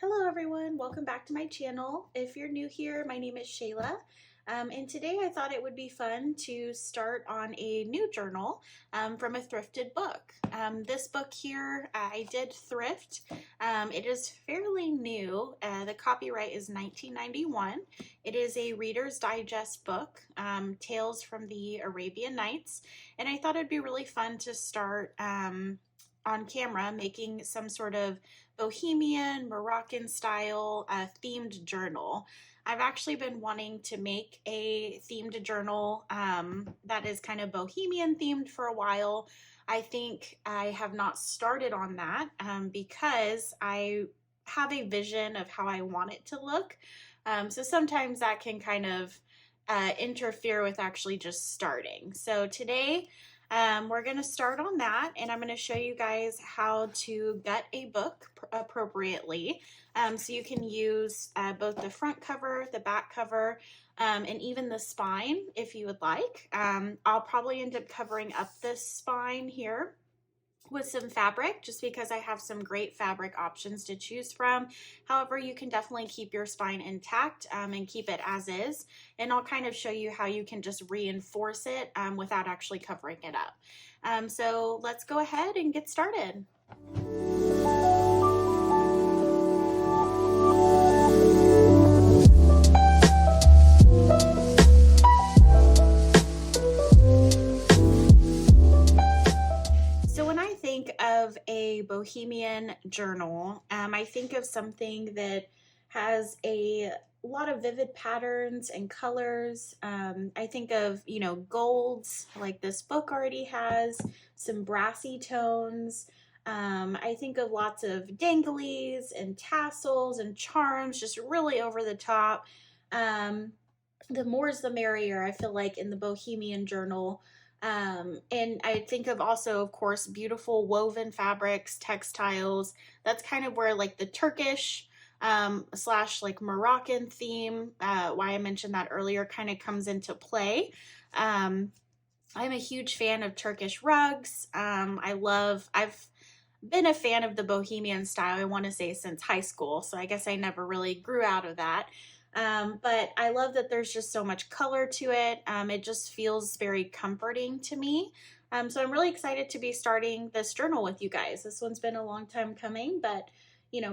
Hello everyone, welcome back to my channel. If you're new here, my name is Shayla. And today I thought it would be fun to start on a new journal from a thrifted book. This book here, I did thrift. It is fairly new. The copyright is 1991. It is a Reader's Digest book, Tales from the Arabian Nights. And I thought it'd be really fun to start on camera making some sort of Bohemian, Moroccan style themed journal. I've actually been wanting to make a themed journal that is kind of Bohemian themed for a while. I think I have not started on that because I have a vision of how I want it to look. So sometimes that can kind of interfere with actually just starting. So today we're going to start on that, and I'm going to show you guys how to gut a book appropriately. So you can use both the front cover, the back cover, and even the spine if you would like. I'll probably end up covering up this spine here with some fabric just because I have some great fabric options to choose from. However, you can definitely keep your spine intact and keep it as is, and I'll kind of show you how you can just reinforce it without actually covering it up. So let's go ahead and get started. Of a Bohemian journal, I think of something that has a lot of vivid patterns and colors. I think of, golds like this book already has, some brassy tones. I think of lots of danglies and tassels and charms, just really over the top. The more is the merrier, I feel like, in the Bohemian journal. And I think of also, of course, beautiful woven fabrics, textiles. That's kind of where like the Turkish slash like Moroccan theme, why I mentioned that earlier, kind of comes into play. I'm a huge fan of Turkish rugs. I've been a fan of the Bohemian style, I want to say, since high school. So I guess I never really grew out of that. But I love that there's just so much color to it. It just feels very comforting to me. So I'm really excited to be starting this journal with you guys. This one's been a long time coming, but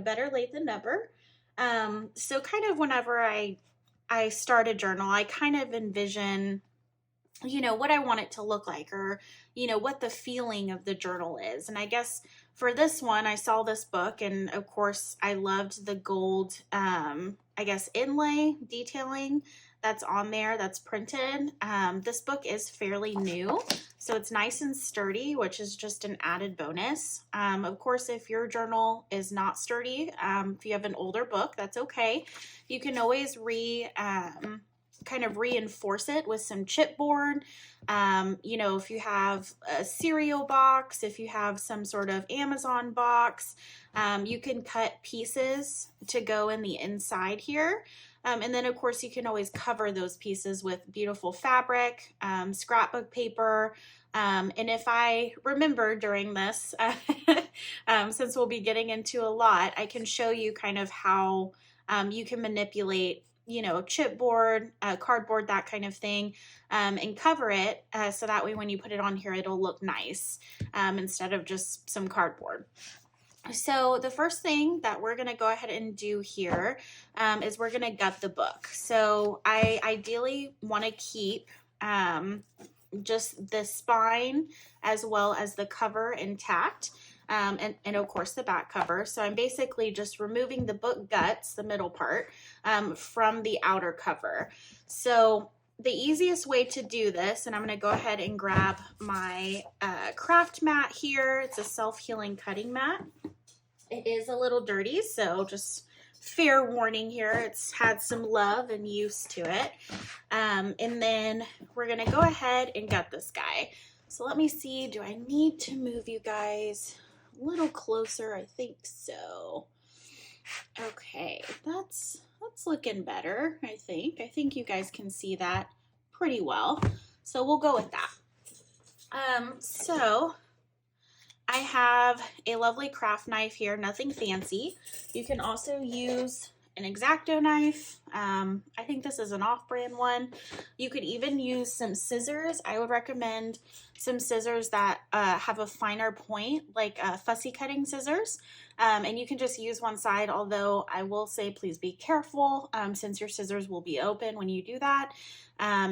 better late than never. So kind of whenever I start a journal, I kind of envision what I want it to look like, or what the feeling of the journal is. And I guess for this one, I saw this book, and of course I loved the gold I guess inlay detailing that's on there, that's printed. This book is fairly new, so it's nice and sturdy, which is just an added bonus. Of course, if your journal is not sturdy, if you have an older book, that's okay. You can always kind of reinforce it with some chipboard. If you have a cereal box, if you have some sort of Amazon box, you can cut pieces to go in the inside here. And then of course you can always cover those pieces with beautiful fabric, scrapbook paper. And if I remember during this, since we'll be getting into a lot, I can show you kind of how you can manipulate chipboard, cardboard, that kind of thing, and cover it so that way when you put it on here, it'll look nice instead of just some cardboard. So the first thing that we're going to go ahead and do here is we're going to gut the book. So I ideally want to keep just the spine as well as the cover intact. And of course the back cover. So I'm basically just removing the book guts, the middle part, from the outer cover. So the easiest way to do this, and I'm going to go ahead and grab my craft mat here. It's a self-healing cutting mat. It is a little dirty, so just fair warning here. It's had some love and use to it. And then we're going to go ahead and gut this guy. So let me see, do I need to move you guys a little closer? I think so. Okay, that's looking better, I think. I think you guys can see that pretty well. So we'll go with that. So I have a lovely craft knife here, nothing fancy. You can also use an X-Acto knife. I think this is an off-brand one. You could even use some scissors. I would recommend some scissors that have a finer point, like fussy cutting scissors. And you can just use one side, although I will say please be careful since your scissors will be open when you do that.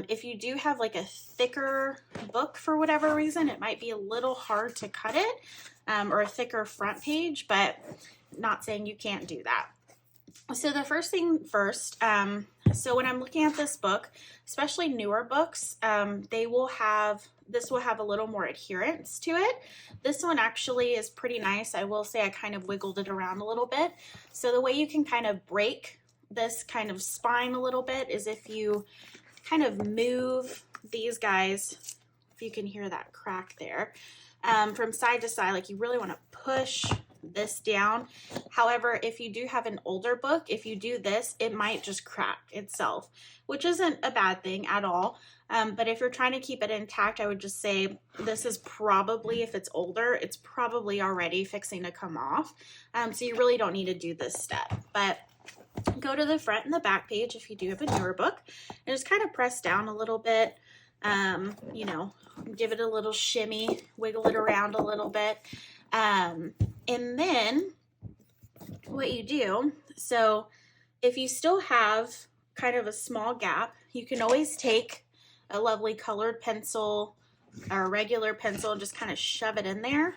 If you do have like a thicker book for whatever reason, it might be a little hard to cut it, or a thicker front page, but not saying you can't do that. So the first thing first, so when I'm looking at this book, especially newer books, this will have a little more adherence to it. This one actually is pretty nice. I will say I kind of wiggled it around a little bit. So the way you can kind of break this kind of spine a little bit is if you kind of move these guys, if you can hear that crack there, from side to side, like you really want to push this down. However, if you do have an older book, if you do this, it might just crack itself, which isn't a bad thing at all. But if you're trying to keep it intact, I would just say this is probably, if it's older, it's probably already fixing to come off. So you really don't need to do this step. But go to the front and the back page if you do have a newer book, and just kind of press down a little bit. You know, give it a little shimmy, wiggle it around a little bit. And then what you do, so if you still have kind of a small gap, you can always take a lovely colored pencil or a regular pencil and just kind of shove it in there.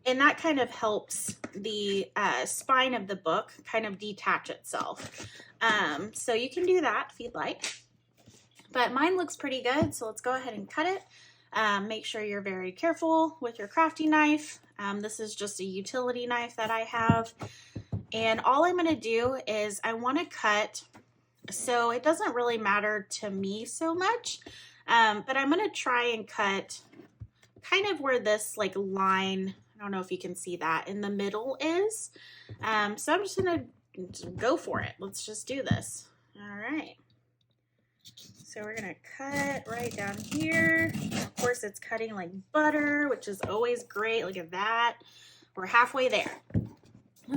And that kind of helps the spine of the book kind of detach itself. So you can do that if you'd like. But mine looks pretty good, so let's go ahead and cut it. Make sure you're very careful with your crafty knife. This is just a utility knife that I have. And all I'm going to do is I want to cut, so it doesn't really matter to me so much, but I'm going to try and cut kind of where this like line, I don't know if you can see that, in the middle is. So I'm just going to go for it. Let's just do this. All right. So we're going to cut right down here. And of course, it's cutting like butter, which is always great. Look at that. We're halfway there.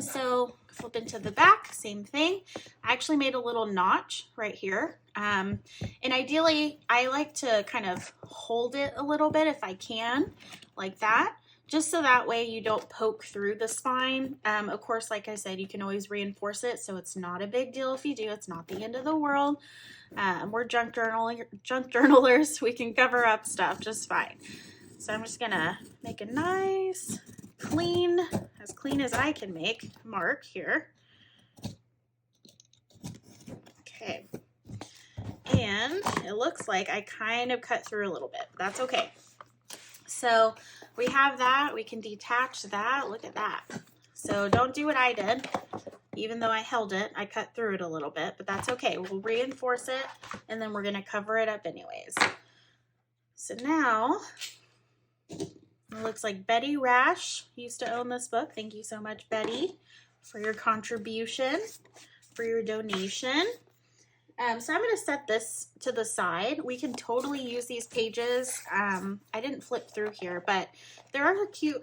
So flip into the back, same thing. I actually made a little notch right here. And ideally, I like to kind of hold it a little bit if I can, like that, just so that way you don't poke through the spine. Of course, like I said, you can always reinforce it, so it's not a big deal if you do. It's not the end of the world. We're junk journalers. We can cover up stuff just fine. So I'm just gonna make a nice, clean as I can make mark here. Okay. And it looks like I kind of cut through a little bit. That's okay. So we have that. We can detach that. Look at that. So don't do what I did. Even though I held it, I cut through it a little bit, but that's okay. We'll reinforce it, and then we're going to cover it up anyways. So now, it looks like Betty Rash used to own this book. Thank you so much, Betty, for your contribution, for your donation. So I'm going to set this to the side. We can totally use these pages. I didn't flip through here, but there are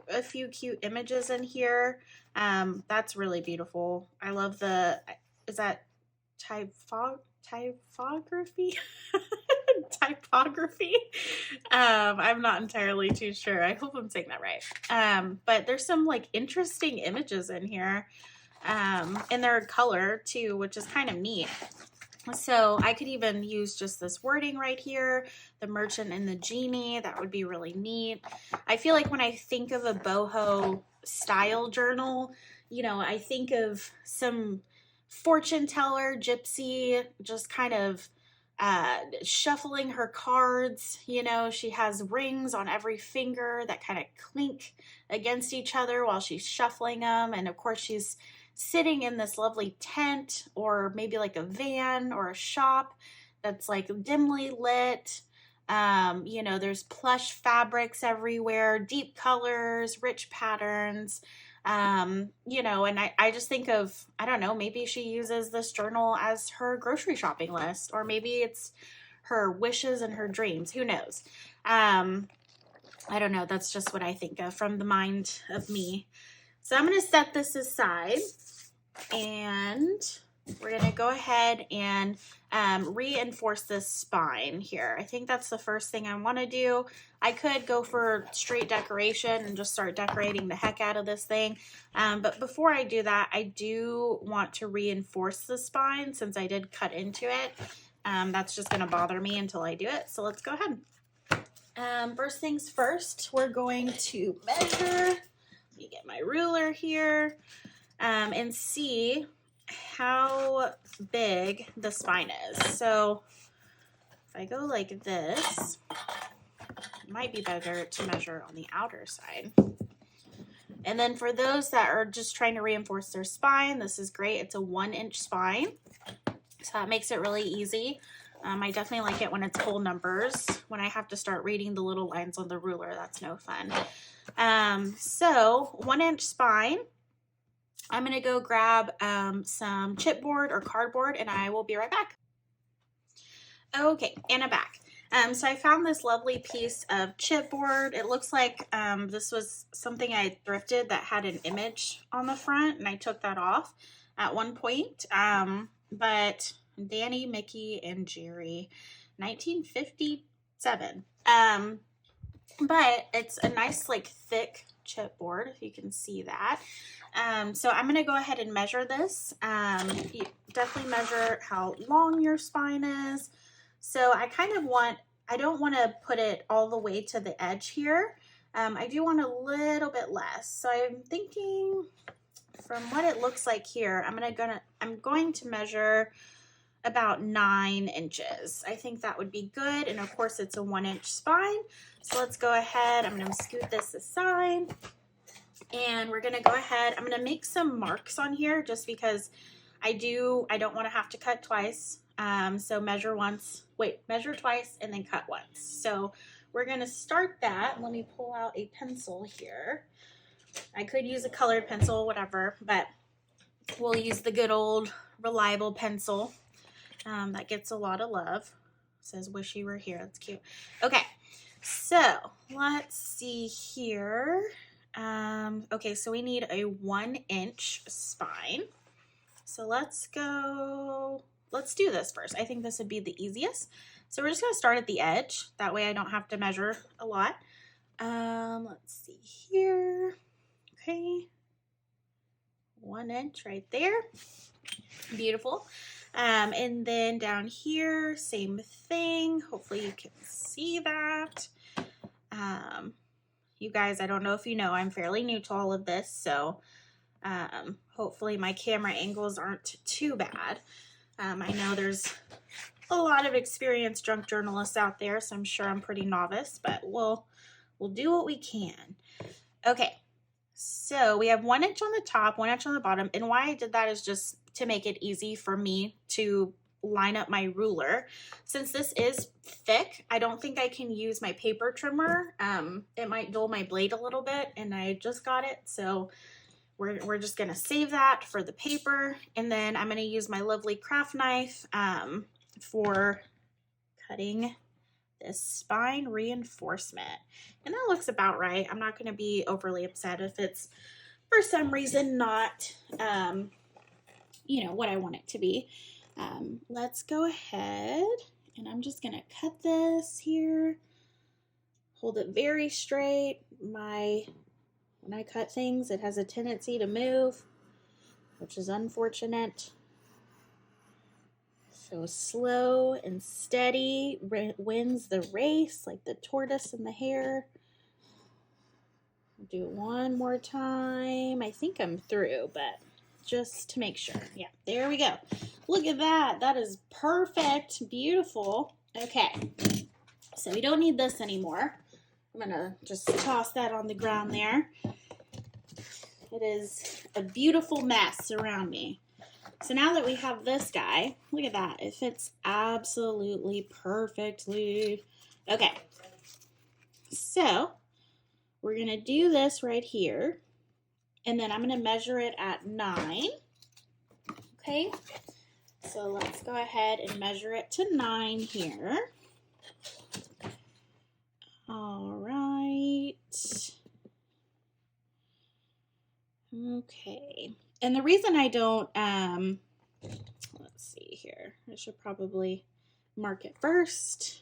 a few cute images in here. That's really beautiful. I love is that typography? Typography? I'm not entirely too sure. I hope I'm saying that right. But there's some like interesting images in here. And they're color too, which is kind of neat. So I could even use just this wording right here, the merchant and the genie. That would be really neat. I feel like when I think of a boho style journal, you know, I think of some fortune teller, gypsy, just kind of shuffling her cards. You know, she has rings on every finger that kind of clink against each other while she's shuffling them. And of course, she's sitting in this lovely tent, or maybe like a van or a shop that's like dimly lit. You know, there's plush fabrics everywhere, deep colors, rich patterns. You know, and I just think of, I don't know, maybe she uses this journal as her grocery shopping list, or maybe it's her wishes and her dreams. Who knows? I don't know, that's just what I think of from the mind of me. So I'm going to set this aside, and we're going to go ahead and reinforce this spine here. I think that's the first thing I want to do. I could go for straight decoration and just start decorating the heck out of this thing. But before I do that, I do want to reinforce the spine since I did cut into it. That's just going to bother me until I do it. So let's go ahead. First things first, we're going to measure. Let me get my ruler here and see how big the spine is. So if I go like this, it might be better to measure on the outer side. And then for those that are just trying to reinforce their spine, this is great. It's a 1-inch spine, so that makes it really easy. I definitely like it when it's whole numbers. When I have to start reading the little lines on the ruler, that's no fun. So 1-inch spine. I'm going to go grab some chipboard or cardboard, and I will be right back. Okay, and I'm back. So I found this lovely piece of chipboard. It looks like this was something I thrifted that had an image on the front, and I took that off at one point. But Danny, Mickey, and Jerry, 1957. But it's a nice, like, thick chipboard, if you can see that. So I'm going to go ahead and measure this. You definitely measure how long your spine is. So I don't want to put it all the way to the edge here. I do want a little bit less. So I'm thinking from what it looks like here, I'm going to measure about 9 inches. I think that would be good. And of course it's a 1-inch spine. So let's go ahead. I'm going to scoot this aside. And we're going to go ahead. I'm going to make some marks on here just because I don't want to have to cut twice. So measure twice and then cut once. So we're going to start that. Let me pull out a pencil here. I could use a colored pencil, whatever, but we'll use the good old reliable pencil. That gets a lot of love. It says wish you were here. That's cute. Okay. So let's see here. Okay, so we need a 1-inch spine. So let's do this first. I think this would be the easiest. So we're just going to start at the edge. That way I don't have to measure a lot. Let's see here. Okay. 1 inch right there. Beautiful. And then down here, same thing. Hopefully you can see that. You guys, I don't know if you know, I'm fairly new to all of this, so hopefully my camera angles aren't too bad. I know there's a lot of experienced junk journalists out there, so I'm sure I'm pretty novice, but we'll do what we can. Okay, so we have 1 inch on the top, 1 inch on the bottom, and why I did that is just to make it easy for me to line up my ruler. Since this is thick, I don't think I can use my paper trimmer. It might dull my blade a little bit, and I just got it, so we're just gonna save that for the paper. And then I'm gonna use my lovely craft knife for cutting this spine reinforcement. And that looks about right. I'm not gonna be overly upset if it's for some reason not what I want it to be. Let's go ahead, and I'm just gonna cut this here. Hold it very straight. When I cut things, it has a tendency to move, which is unfortunate. So slow and steady wins the race, like the tortoise and the hare. Do it one more time. I think I'm through, but just to make sure. Yeah, there we go. Look at that. That is perfect. Beautiful. Okay, so we don't need this anymore. I'm gonna just toss that on the ground there. It is a beautiful mess around me. So now that we have this guy, look at that. It fits absolutely perfectly. Okay, so we're gonna do this right here, and then I'm gonna measure it at 9. Okay, so let's go ahead and measure it to 9 here. All right. right. Okay. And the reason I don't, let's see here. I should probably mark it first.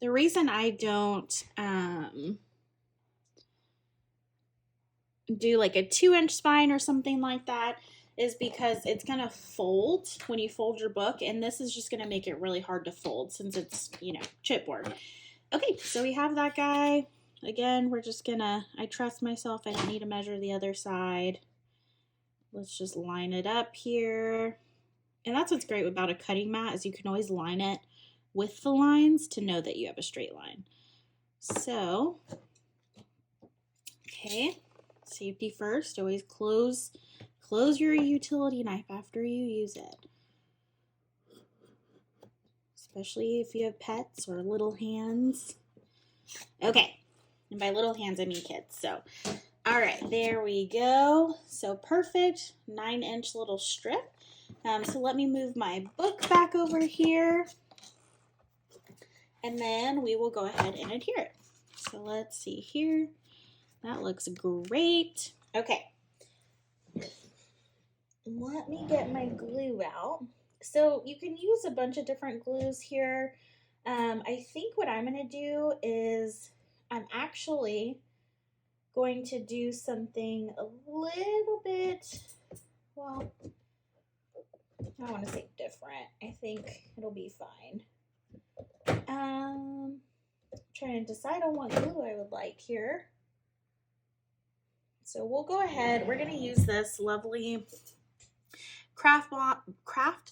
The reason I don't do like a 2-inch spine or something like that is because it's going to fold when you fold your book. And this is just going to make it really hard to fold since it's, you know, chipboard. Okay, so we have that guy. Again, we're just going to, I trust myself. I don't need to measure the other side. Let's just line it up here. And that's what's great about a cutting mat is you can always line it with the lines to know that you have a straight line. So, okay, safety first. Always close your utility knife after you use it. Especially if you have pets or little hands. Okay, and by little hands I mean kids. So, all right, there we go. So perfect, 9-inch little strip. So let me move my book back over here. And then we will go ahead and adhere it. So let's see here. That looks great. Okay. Let me get my glue out. So you can use a bunch of different glues here. I think what I'm going to do is I'm actually going to do something a little bit, well, I don't want to say different. I think it'll be fine. Trying to decide on what glue I would like here. So we'll go ahead. We're going to use this lovely Craft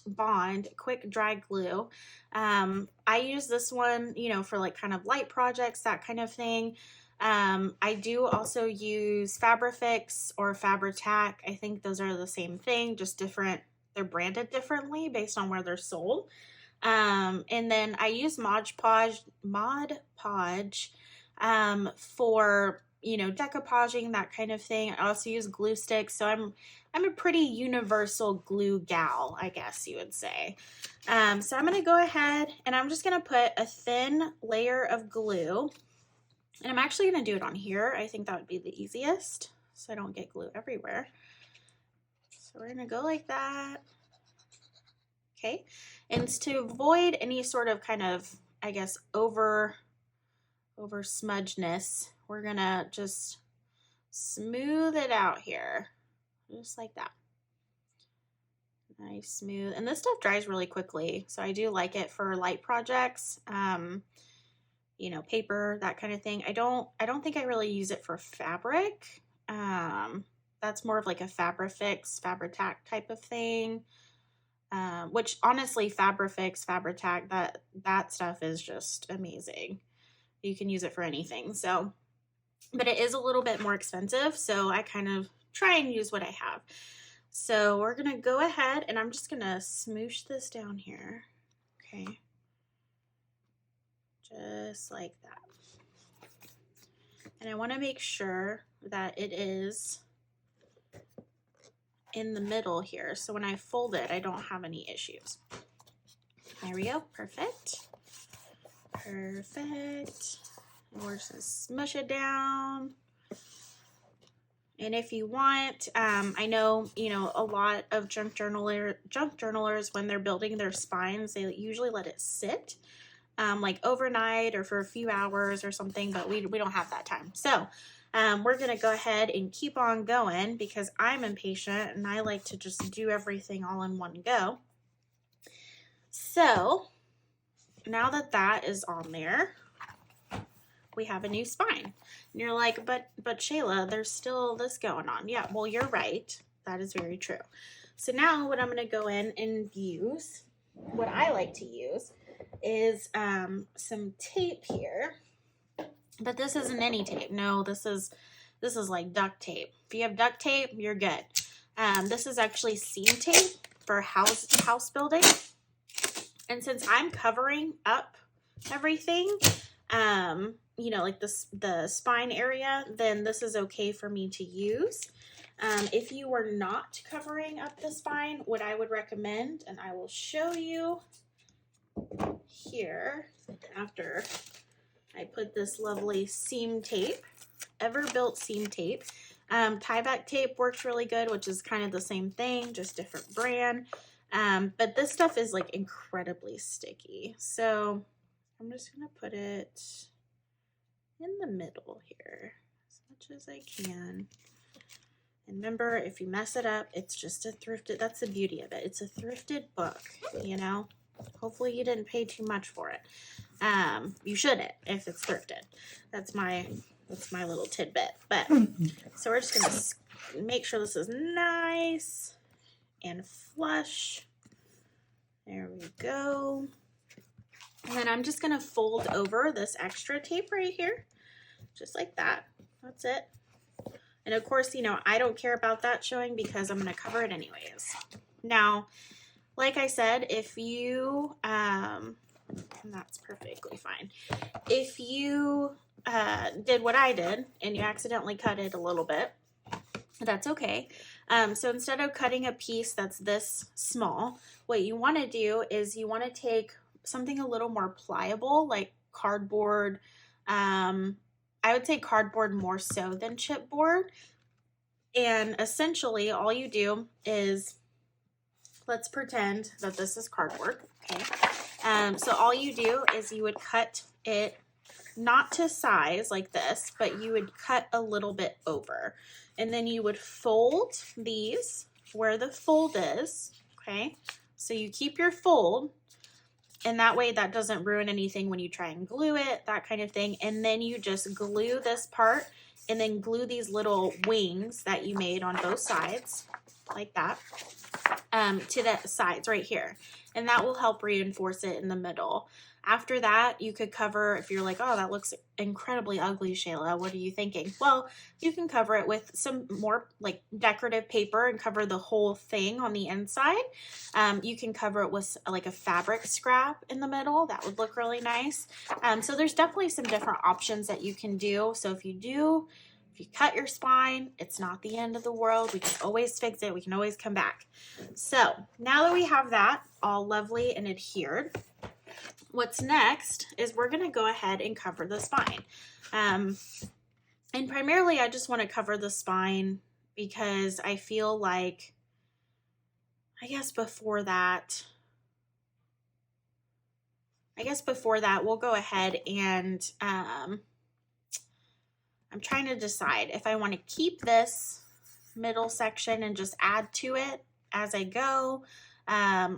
Bond quick dry glue. I use this one, you know, for like kind of light projects, that kind of thing. I do also use Fabrifix or Fabri-Tac. I think those are the same thing, just different. They're branded differently based on where they're sold. And then I use Mod Podge for, you know, decoupaging, that kind of thing. I also use glue sticks. So I'm a pretty universal glue gal, I guess you would say. So I'm going to go ahead and I'm just going to put a thin layer of glue. And I'm actually going to do it on here. I think that would be the easiest so I don't get glue everywhere. So we're going to go like that. Okay. And to avoid any sort of kind of, I guess, over smudgeness, we're going to just smooth it out here. Just like that. Nice, smooth. And this stuff dries really quickly. So I do like it for light projects. You know, paper, that kind of thing. I don't think I really use it for fabric. That's more of like a Fabrifix, Fabri-Tac type of thing. Which honestly, Fabrifix, Fabri-Tac, that stuff is just amazing. You can use it for anything. So, but it is a little bit more expensive. So I kind of try and use what I have. So we're going to go ahead and I'm just going to smoosh this down here. Okay. Just like that. And I want to make sure that it is in the middle here. So when I fold it, I don't have any issues. There we go. Perfect. Perfect. And we're just going to smush it down. And if you want, I know, you know, a lot of junk journalers, when they're building their spines, they usually let it sit. Like overnight or for a few hours or something, but we don't have that time. So we're going to go ahead and keep on going because I'm impatient and I like to just do everything all in one go. So now that that is on there, we have a new spine. And you're like, but Shayla, there's still this going on. Yeah, well, you're right. That is very true. So now what I'm going to go in and use, what I like to use, is some tape here, but this isn't any tape. No, this is like duct tape. If you have duct tape, you're good. This is actually seam tape for house building. And since I'm covering up everything, you know, like the spine area, then this is okay for me to use. If you were not covering up the spine, what I would recommend, and I will show you here after I put this lovely seam tape, Everbuilt seam tape. Tie back tape works really good, which is kind of the same thing, just different brand. But this stuff is like incredibly sticky. So I'm just gonna put it in the middle here as much as I can. And remember, if you mess it up, it's just a thrifted, that's the beauty of it. It's a thrifted book, you know? Hopefully you didn't pay too much for it. You shouldn't if it's thrifted. That's my little tidbit. But so we're just gonna make sure this is nice and flush. There we go. And then I'm just gonna fold over this extra tape right here, just like that. That's it. And of course, you know, I don't care about that showing because I'm gonna cover it anyways. Now, like I said, if you, and that's perfectly fine. If you did what I did and you accidentally cut it a little bit, that's okay. So instead of cutting a piece that's this small, what you want to do is you want to take something a little more pliable, like cardboard. I would say cardboard more so than chipboard. And essentially all you do is, let's pretend that this is cardboard, okay? So all you do is you would cut it not to size like this, but you would cut a little bit over. And then you would fold these where the fold is, okay? So you keep your fold, and that way that doesn't ruin anything when you try and glue it, that kind of thing. And then you just glue this part and then glue these little wings that you made on both sides, like that, to the sides right here. And that will help reinforce it in the middle. After that, you could cover, if you're like, oh, that looks incredibly ugly, Shayla, what are you thinking? Well, you can cover it with some more like decorative paper and cover the whole thing on the inside. You can cover it with like a fabric scrap in the middle. That would look really nice. So there's definitely some different options that you can do. So if you cut your spine, it's not the end of the world. We can always fix it. We can always come back. So now that we have that all lovely and adhered, what's next is we're going to go ahead and cover the spine. And primarily I just want to cover the spine because I feel like, I guess before that we'll go ahead and I'm trying to decide if I want to keep this middle section and just add to it as I go,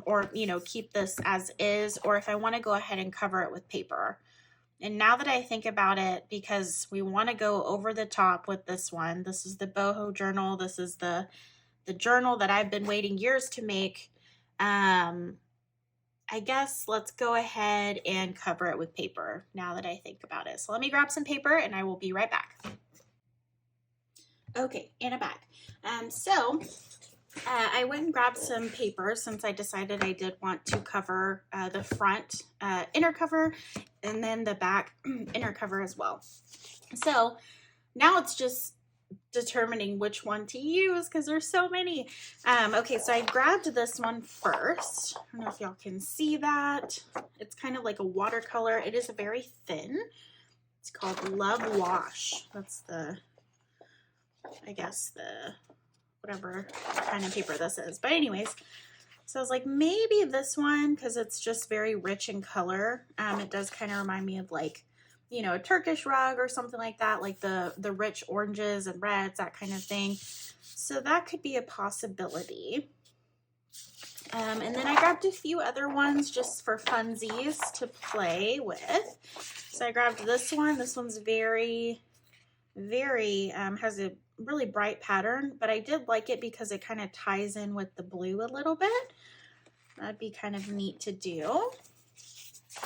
or, you know, keep this as is, or if I want to go ahead and cover it with paper. And now that I think about it, because we want to go over the top with this one, this is the boho journal. This is the journal that I've been waiting years to make. I guess let's go ahead and cover it with paper now that I think about it. So let me grab some paper and I will be right back. Okay, and I'm back. I went and grabbed some paper since I decided I did want to cover the front inner cover and then the back inner cover as well. So now it's just determining which one to use because there's so many. Okay, so I grabbed this one first. I don't know if y'all can see that. It's kind of like a watercolor. It is very thin. It's called Love Wash. That's the, I guess the, whatever kind of paper this is. But anyways, so I was like, maybe this one, because it's just very rich in color. It does kind of remind me of like, you know, a Turkish rug or something like that, like the rich oranges and reds, that kind of thing. So that could be a possibility. And then I grabbed a few other ones just for funsies to play with. So I grabbed this one. This one's very, has a really bright pattern, but I did like it because it kind of ties in with the blue a little bit. That'd be kind of neat to do.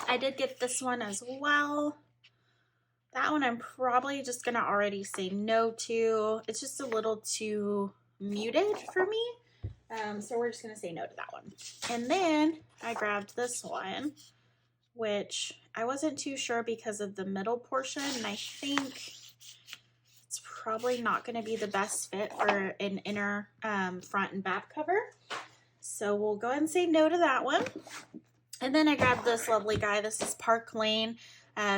I did get this one as well. That one I'm probably just gonna already say no to. It's just a little too muted for me. So we're just gonna say no to that one. And then I grabbed this one, which I wasn't too sure because of the middle portion, and I think it's probably not gonna be the best fit for an inner front and back cover. So we'll go ahead and say no to that one. And then I grabbed this lovely guy. This is Park Lane.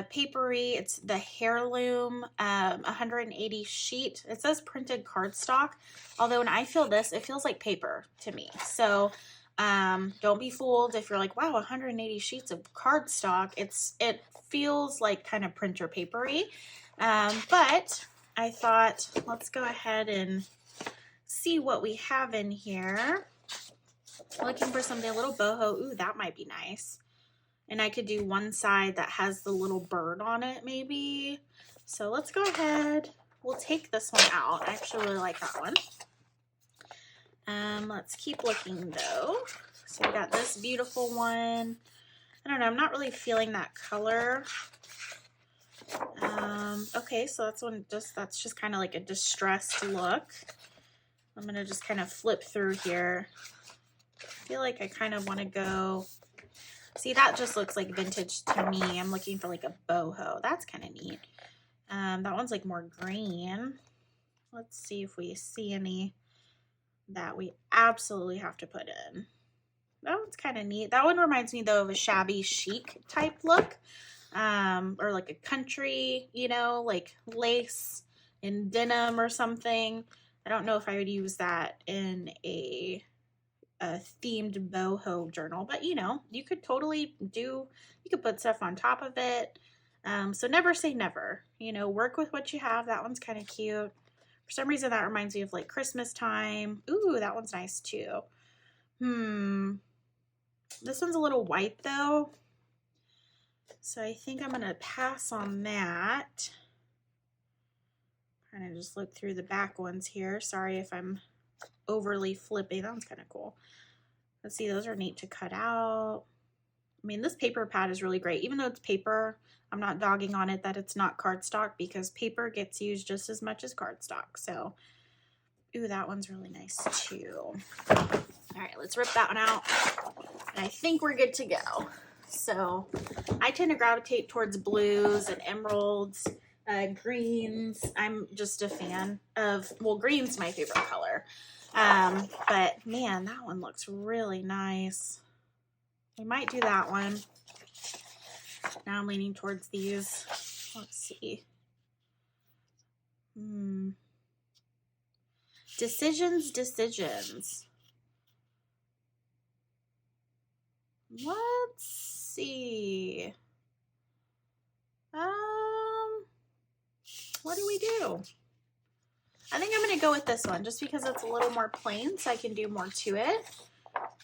papery. It's the Heirloom 180 sheet. It says printed cardstock, although when I feel this, it feels like paper to me. So don't be fooled if you're like, wow, 180 sheets of cardstock. It feels like kind of printer papery. But I thought, let's go ahead and see what we have in here. Looking for something a little boho. Ooh, that might be nice. And I could do one side that has the little bird on it, maybe. So let's go ahead. We'll take this one out. I actually really like that one. Let's keep looking though. So we got this beautiful one. I don't know, I'm not really feeling that color. Okay, so that's just kind of like a distressed look. I'm gonna just kind of flip through here. I feel like I kind of want to go, see, that just looks like vintage to me. I'm looking for like a boho. That's kind of neat. That one's like more green. Let's see if we see any that we absolutely have to put in. That one's kind of neat. That one reminds me though of a shabby chic type look, or like a country, you know, like lace and denim or something. I don't know if I would use that in a themed boho journal, but you know, you could totally do, you could put stuff on top of it. So never say never, you know, work with what you have. That one's kind of cute. For some reason, that reminds me of like Christmas time. Ooh, that one's nice too. This one's a little white though. So I think I'm gonna pass on that. Kind of just look through the back ones here. Sorry if I'm overly flipping. That one's kind of cool. Let's see, those are neat to cut out. I mean, this paper pad is really great. Even though it's paper, I'm not dogging on it that it's not cardstock, because paper gets used just as much as cardstock. So, ooh, that one's really nice too. All right, let's rip that one out. And I think we're good to go. So I tend to gravitate towards blues and emeralds, greens. I'm just a fan of, well, green's my favorite color. But man, that one looks really nice. We might do that one. Now I'm leaning towards these. Let's see. Decisions. Let's see. What do we do? I think I'm going to go with this one just because it's a little more plain, so I can do more to it.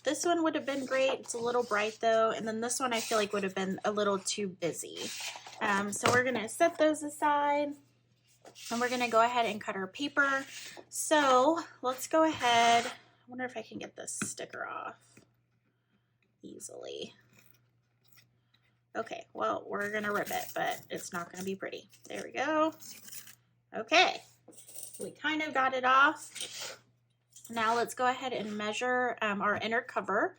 This one would have been great. It's a little bright though. And then this one I feel like would have been a little too busy. So we're going to set those aside and we're going to go ahead and cut our paper. So let's go ahead. I wonder if I can get this sticker off easily. Okay, well, we're going to rip it, but it's not going to be pretty. There we go. Okay, we kind of got it off. Now let's go ahead and measure our inner cover.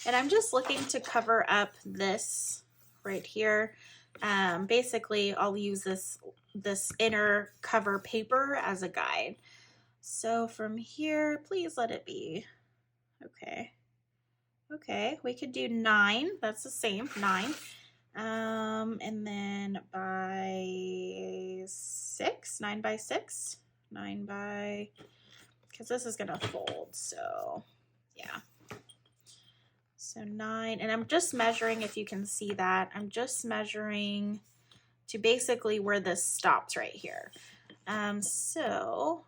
And I'm just looking to cover up this right here. Basically, I'll use this inner cover paper as a guide. So from here, please let it be. Okay. Okay, we could do 9. That's the same, 9. And then by 6, 9 by 6, 9 by, because this is gonna fold, so yeah. So 9, and I'm just measuring, if you can see that, I'm just measuring to basically where this stops right here. So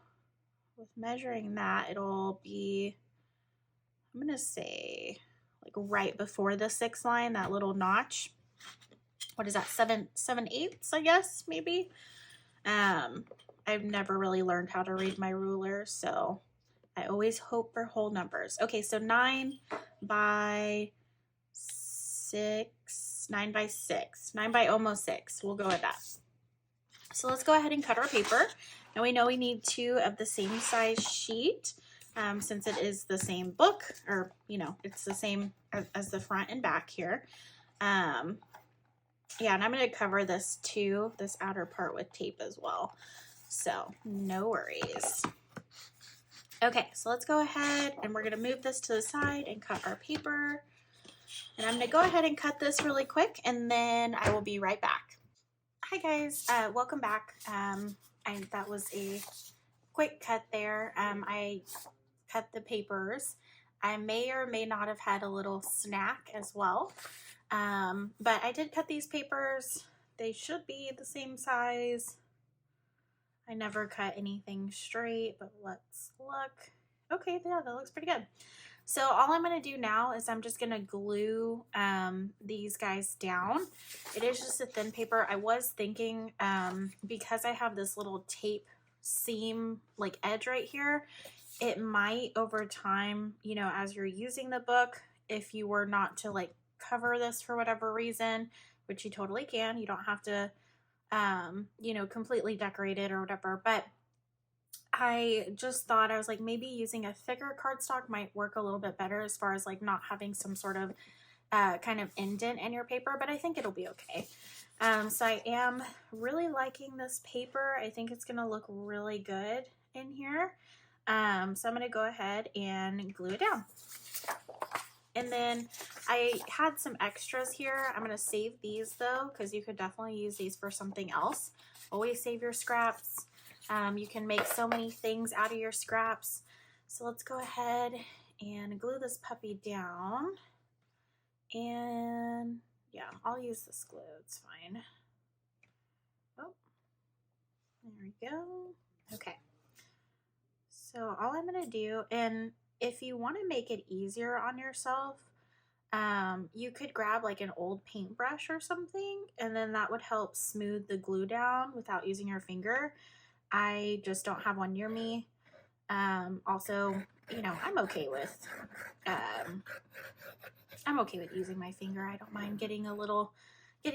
with measuring that, it'll be, I'm gonna say like right before the 6th line, that little notch. What is that, 7/8, I guess, maybe? I've never really learned how to read my ruler, so I always hope for whole numbers. Okay, so 9 by 6, 9 by 6, 9 by almost 6. We'll go with that. So let's go ahead and cut our paper. Now we know we need 2 of the same size sheet, since it is the same book, or, you know, it's the same as the front and back here. Yeah, and I'm going to cover this too, this outer part, with tape as well. So no worries. Okay, so let's go ahead and we're going to move this to the side and cut our paper. And I'm going to go ahead and cut this really quick, and then I will be right back. Hi guys, welcome back. That was a quick cut there. I cut the papers. I may or may not have had a little snack as well. But I did cut these papers. They should be the same size. I never cut anything straight, but let's look. Okay, yeah, that looks pretty good. So all I'm going to do now is I'm just going to glue these guys down. It is just a thin paper. I was thinking because I have this little tape seam like edge right here, it might over time, you know, as you're using the book, if you were not to like cover this for whatever reason, which you totally can, you don't have to, you know, completely decorate it or whatever, but I just thought, I was like, maybe using a thicker cardstock might work a little bit better as far as like not having some sort of kind of indent in your paper, but I think it'll be okay. So I am really liking this paper. I think it's going to look really good in here. So I'm going to go ahead and glue it down. And then I had some extras here. I'm going to save these though, because you could definitely use these for something else. Always save your scraps. You can make so many things out of your scraps. So let's go ahead and glue this puppy down. And yeah, I'll use this glue. It's fine. Oh, there we go. Okay. So all I'm going to do, and if you want to make it easier on yourself, you could grab like an old paintbrush or something, and then that would help smooth the glue down without using your finger. I just don't have one near me. Also, you know, I'm okay with using my finger. I don't mind getting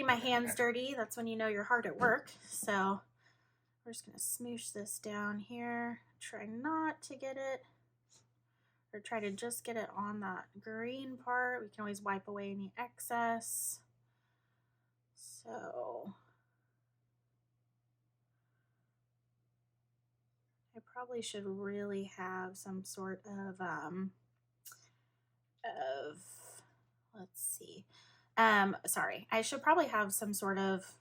my hands dirty. That's when you know you're hard at work. So we're just gonna smoosh this down here. Try not to get it, or try to just get it on that green part. We can always wipe away any excess. So I probably should really have some sort of let's see. Sorry, I should probably have some sort of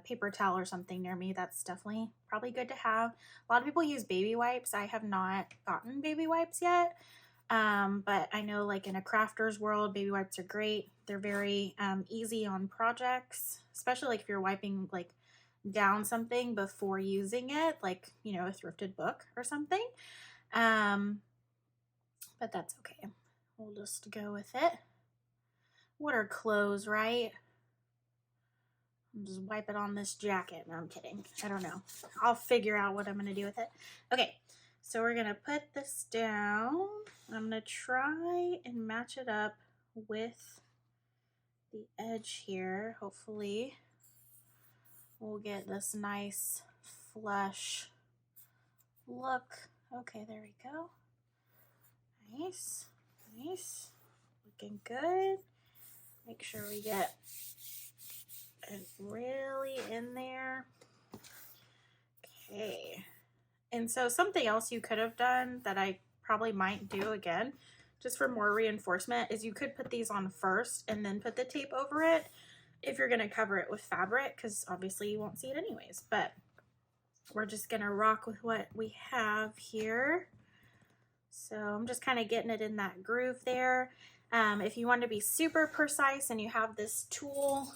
paper towel or something near me. That's definitely probably good to have. A lot of people use baby wipes. I have not gotten baby wipes yet. But I know like in a crafter's world, baby wipes are great. They're very easy on projects, especially like if you're wiping like down something before using it, like, you know, a thrifted book or something. But that's okay. We'll just go with it. What are clothes, right? I'll just wipe it on this jacket. No, I'm kidding. I don't know. I'll figure out what I'm going to do with it. Okay, so we're going to put this down. I'm going to try and match it up with the edge here. Hopefully we'll get this nice flush look. Okay, there we go. Nice, nice. Looking good. Make sure we get it really in there. Okay. And so something else you could have done that I probably might do again, just for more reinforcement, is you could put these on first and then put the tape over it if you're going to cover it with fabric, because obviously you won't see it anyways. But we're just going to rock with what we have here. So I'm just kind of getting it in that groove there. If you want to be super precise and you have this tool,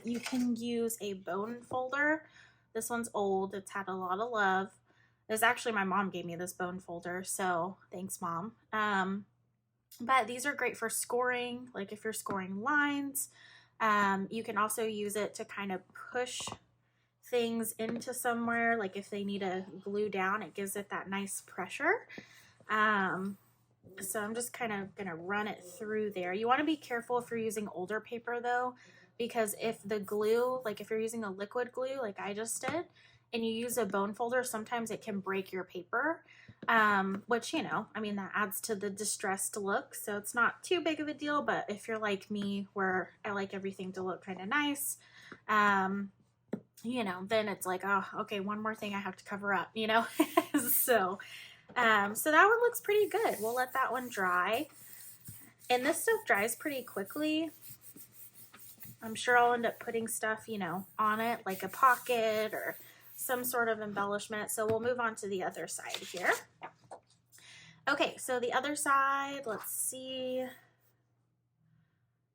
you can use a bone folder. This one's old. It's had a lot of love. This actually, my mom gave me this bone folder, so thanks, Mom. But these are great for scoring, like if you're scoring lines. You can also use it to kind of push things into somewhere, like if they need to glue down, it gives it that nice pressure. So I'm just kind of gonna run it through there. You want to be careful if you're using older paper though, because if the glue, like if you're using a liquid glue like I just did, and you use a bone folder, sometimes it can break your paper, which, you know, I mean, that adds to the distressed look, so it's not too big of a deal. But if you're like me, where I like everything to look kind of nice, you know, then it's like, oh, okay, one more thing I have to cover up, you know. So so that one looks pretty good. We'll let that one dry. And this stuff dries pretty quickly. I'm sure I'll end up putting stuff, you know, on it, like a pocket or some sort of embellishment. So we'll move on to the other side here. Okay, so the other side, let's see.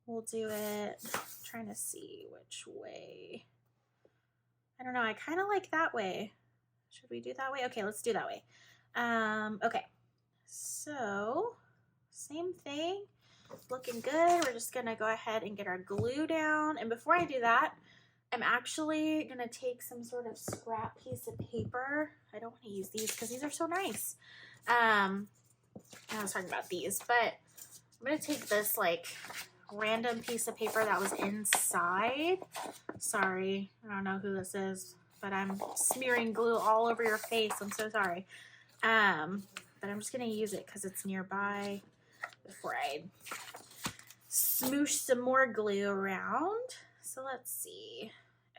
We'll do it, I'm trying to see which way. I don't know, I kind of like that way. Should we do that way? Okay, let's do that way. Okay, so same thing, looking good. We're just gonna go ahead and get our glue down. And before I do that, I'm actually gonna take some sort of scrap piece of paper. I don't want to use these because these are so nice. I was talking about these, but I'm gonna take this like random piece of paper that was inside. Sorry, I don't know who this is, but I'm smearing glue all over your face. I'm so sorry. But I'm just gonna use it because it's nearby before I smoosh some more glue around. So let's see.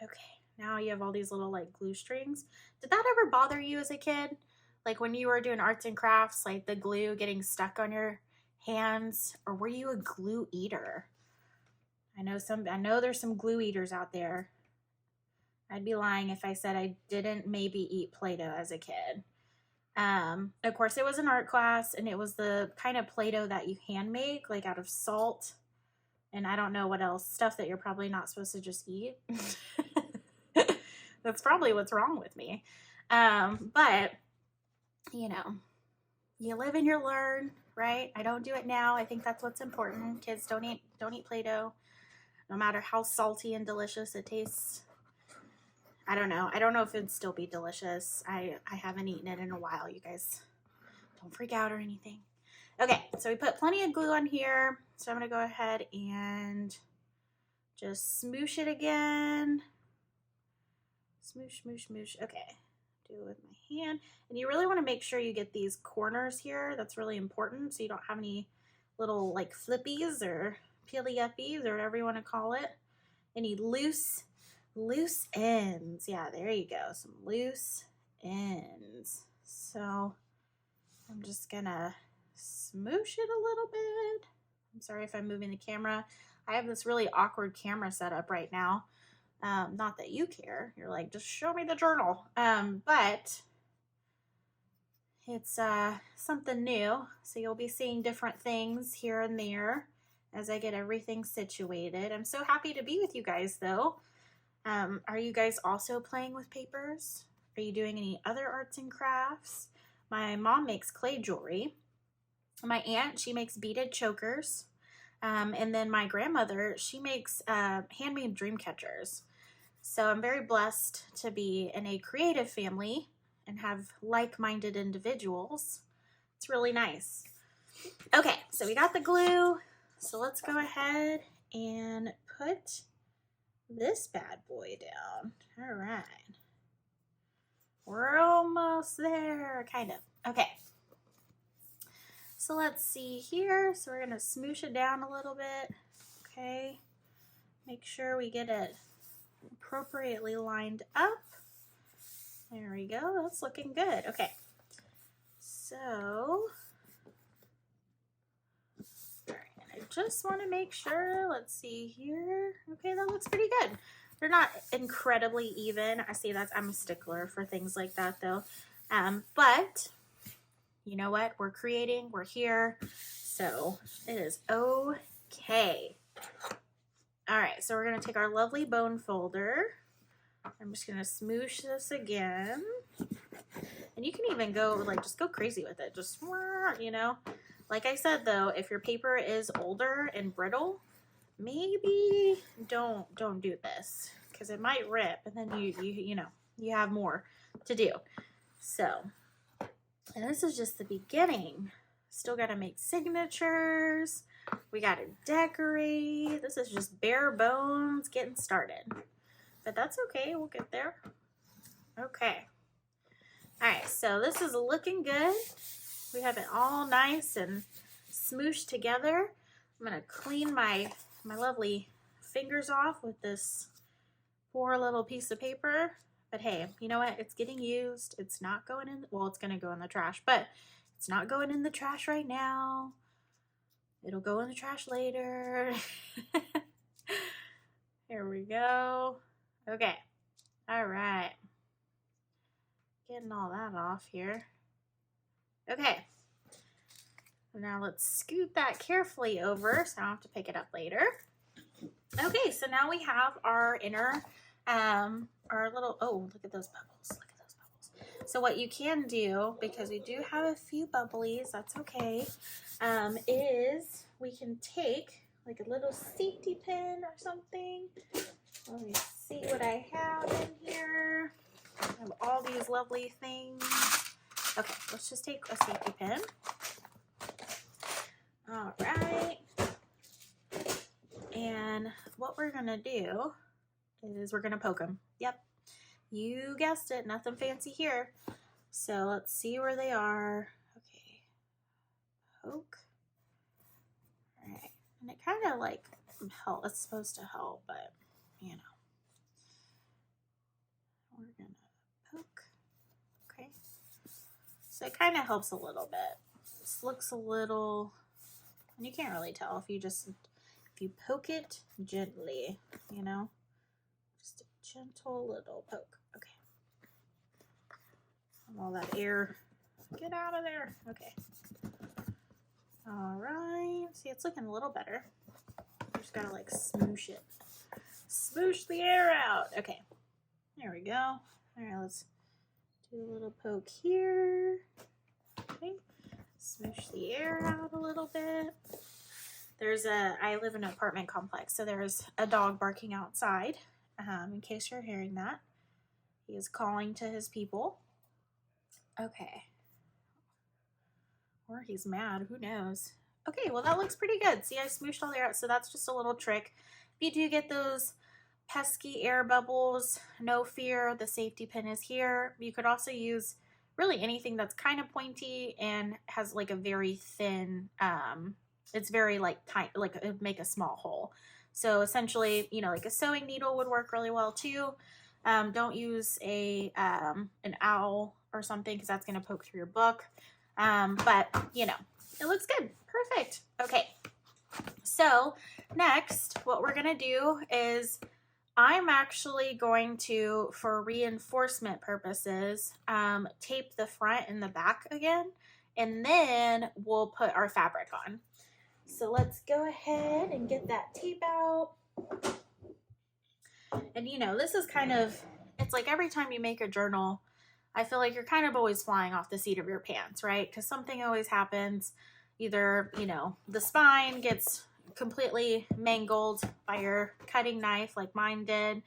Okay, now you have all these little like glue strings. Did that ever bother you as a kid? Like when you were doing arts and crafts, like the glue getting stuck on your hands, or were you a glue eater? I know there's some glue eaters out there. I'd be lying if I said I didn't maybe eat Play-Doh as a kid. Of course, it was an art class, and it was the kind of Play-Doh that you hand make, like out of salt, and I don't know what else, stuff that you're probably not supposed to just eat. That's probably what's wrong with me. But, you know, you live and you learn, right? I don't do it now. I think that's what's important. Kids, don't eat Play-Doh, no matter how salty and delicious it tastes. I don't know. I don't know if it'd still be delicious. I haven't eaten it in a while, you guys. Don't freak out or anything. Okay, so we put plenty of glue on here. So I'm going to go ahead and just smoosh it again. Smoosh, smoosh, smoosh. Okay, do it with my hand. And you really want to make sure you get these corners here. That's really important, so you don't have any little like flippies or peely-uppies or whatever you want to call it. Any loose ends. Yeah, there you go. Some loose ends. So I'm just gonna smoosh it a little bit. I'm sorry if I'm moving the camera. I have this really awkward camera setup right now. Not that you care. You're like, just show me the journal. But it's something new. So you'll be seeing different things here and there as I get everything situated. I'm so happy to be with you guys though. Are you guys also playing with papers? Are you doing any other arts and crafts? My mom makes clay jewelry. My aunt, she makes beaded chokers. And then my grandmother, she makes handmade dream catchers. So I'm very blessed to be in a creative family and have like-minded individuals. It's really nice. Okay, so we got the glue. So let's go ahead and put this bad boy down. All right. We're almost there, kind of. Okay. So let's see here. So we're going to smoosh it down a little bit. Okay. Make sure we get it appropriately lined up. There we go. That's looking good. Okay. So, I just want to make sure. Let's see here. Okay, that looks pretty good. They're not incredibly even. I see that. I'm a stickler for things like that though. But you know what? We're creating. We're here. So it is okay. All right. So we're going to take our lovely bone folder. I'm just going to smoosh this again. And you can even go like, just go crazy with it. Just, you know, like I said though, if your paper is older and brittle, maybe don't do this because it might rip and then you know, you have more to do. So, and this is just the beginning. Still got to make signatures. We got to decorate. This is just bare bones getting started. But that's okay. We'll get there. Okay. All right. So this is looking good. We have it all nice and smooshed together. I'm going to clean my lovely fingers off with this poor little piece of paper. But hey, you know what? It's getting used. It's not going in. Well, it's going to go in the trash, but it's not going in the trash right now. It'll go in the trash later. Here we go. Okay. All right. Getting all that off here. Okay. Now let's scoot that carefully over so I don't have to pick it up later. Okay, so now we have our inner, our little, oh, look at those bubbles. Look at those bubbles. So what you can do, because we do have a few bubblies, that's okay, is we can take like a little safety pin or something. Let me see what I have in here. I have all these lovely things. Okay, let's just take a safety pin. All right. And what we're gonna do is we're gonna poke them. Yep, you guessed it, nothing fancy here. So let's see where they are. Okay, poke. All right, and it kind of like help. It's supposed to help, but you know, we're gonna poke. Okay, so it kind of helps a little bit. This looks a little, and you can't really tell if you just. If you poke it gently, you know, just a gentle little poke. Okay. All that air, get out of there. Okay. All right. See, it's looking a little better. You just gotta like smoosh it. Smoosh the air out. Okay. There we go. All right, let's do a little poke here. Okay. Smoosh the air out a little bit. I live in an apartment complex, so there's a dog barking outside, in case you're hearing that. He is calling to his people. Okay. Or he's mad, who knows. Okay, well that looks pretty good. See, I smooshed all the air out, so that's just a little trick. If you do get those pesky air bubbles, no fear, the safety pin is here. You could also use really anything that's kind of pointy and has like a very thin, it's very like tight, like it would make a small hole. So essentially, you know, like a sewing needle would work really well too. Don't use an owl or something because that's going to poke through your book. But you know, it looks good. Perfect. Okay. So next, what we're going to do is I'm actually going to, for reinforcement purposes, tape the front and the back again, and then we'll put our fabric on. So let's go ahead and get that tape out. And you know, this is kind of, it's like every time you make a journal, I feel like you're kind of always flying off the seat of your pants, right? Because something always happens. Either, you know, the spine gets completely mangled by your cutting knife like mine did.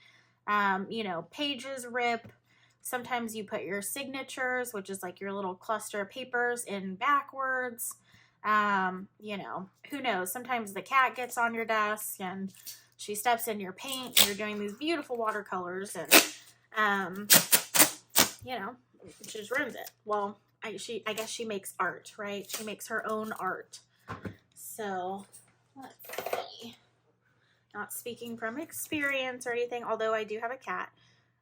You know, pages rip. Sometimes you put your signatures, which is like your little cluster of papers, in backwards. You know, who knows? Sometimes the cat gets on your desk and she steps in your paint and you're doing these beautiful watercolors and, you know, she just ruins it. Well, I guess she makes art, right? She makes her own art. So let's see. Not speaking from experience or anything, although I do have a cat.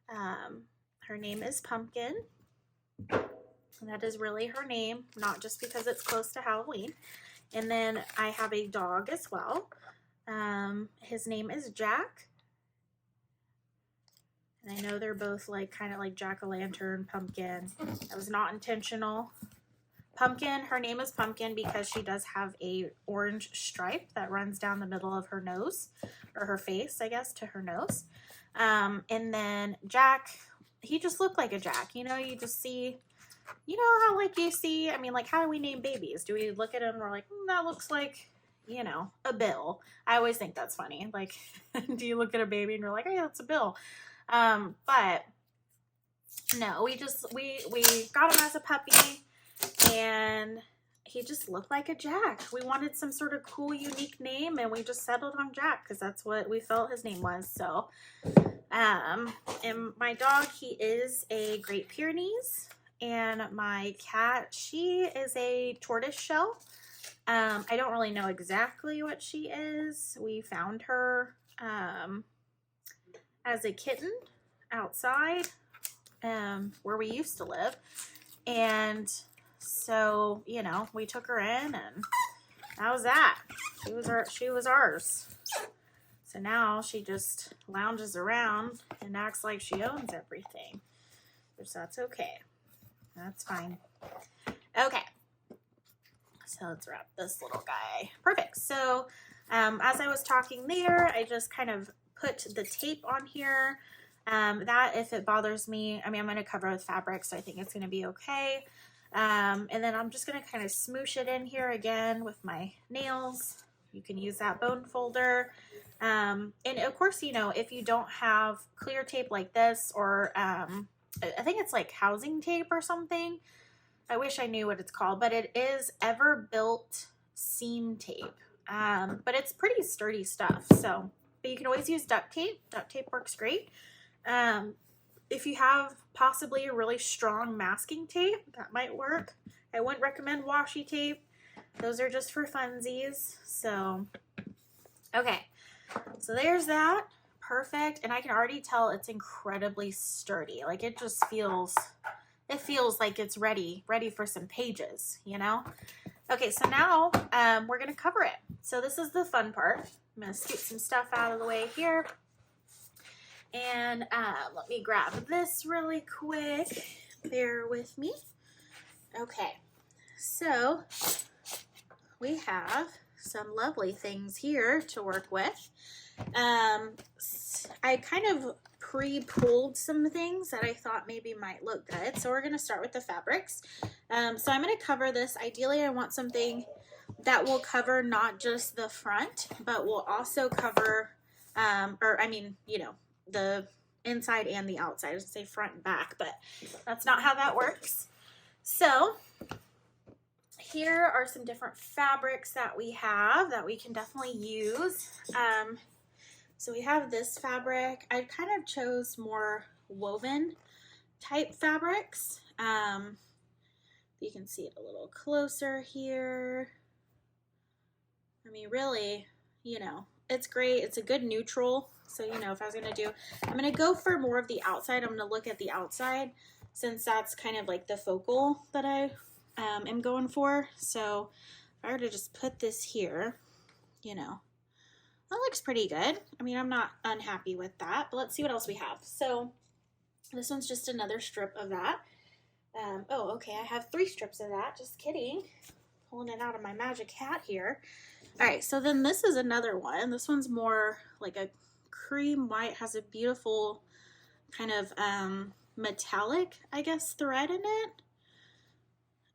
Her name is Pumpkin. And that is really her name, not just because it's close to Halloween. And then I have a dog as well. His name is Jack. And I know they're both like kind of like jack-o'-lantern, pumpkin. That was not intentional. Pumpkin, her name is Pumpkin because she does have a orange stripe that runs down the middle of her nose, or her face, I guess, to her nose. And then Jack, he just looked like a Jack. You know, you just see, you know how like you see, I mean, like how do we name babies? Do we look at him and we're like, that looks like, you know, a Bill? I always think that's funny. Like, do you look at a baby and you're like, oh yeah, that's a Bill? But no, we got him as a puppy and he just looked like a Jack. We wanted some sort of cool, unique name and we just settled on Jack because that's what we felt his name was. So, and my dog, he is a Great Pyrenees, and my cat, she is a tortoise shell. I don't really know exactly what she is. We found her, as a kitten outside, where we used to live. And so, you know, we took her in and that was that. She was ours. So now she just lounges around and acts like she owns everything, which that's okay. That's fine. Okay. So let's wrap this little guy. Perfect. So as I was talking there, I just kind of put the tape on here. That if it bothers me, I mean, I'm going to cover with fabric, so I think it's going to be okay. And then I'm just going to kind of smoosh it in here again with my nails. You can use that bone folder. And of course, you know, if you don't have clear tape like this, or I think it's like housing tape or something. I wish I knew what it's called, but it is Ever-Built seam tape. But it's pretty sturdy stuff. So, but you can always use duct tape. Duct tape works great. If you have possibly a really strong masking tape, that might work. I wouldn't recommend washi tape. Those are just for funsies. So, okay. So there's that. Perfect. And I can already tell it's incredibly sturdy. Like it just feels, it feels like it's ready for some pages, you know? Okay, so now we're going to cover it. So this is the fun part. I'm going to scoot some stuff out of the way here. And let me grab this really quick. Bear with me. Okay, so we have some lovely things here to work with. I kind of pre-pulled some things that I thought maybe might look good. So we're going to start with the fabrics. So I'm going to cover this. Ideally, I want something that will cover not just the front, but will also cover, or I mean, you know, the inside and the outside. I was going to say front and back, but that's not how that works. So here are some different fabrics that we have that we can definitely use. So we have this fabric. I kind of chose more woven type fabrics. You can see it a little closer here. I mean, really, you know, it's great. It's a good neutral. So, you know, if I was going to do, I'm going to go for more of the outside. I'm going to look at the outside since that's kind of like the focal that I am going for. So if I were to just put this here, you know, that looks pretty good. I mean, I'm not unhappy with that, but let's see what else we have. So this one's just another strip of that. Oh, okay. I have 3 strips of that. Just kidding. Pulling it out of my magic hat here. All right. So then this is another one. This one's more like a cream white, has a beautiful kind of metallic, I guess, thread in it.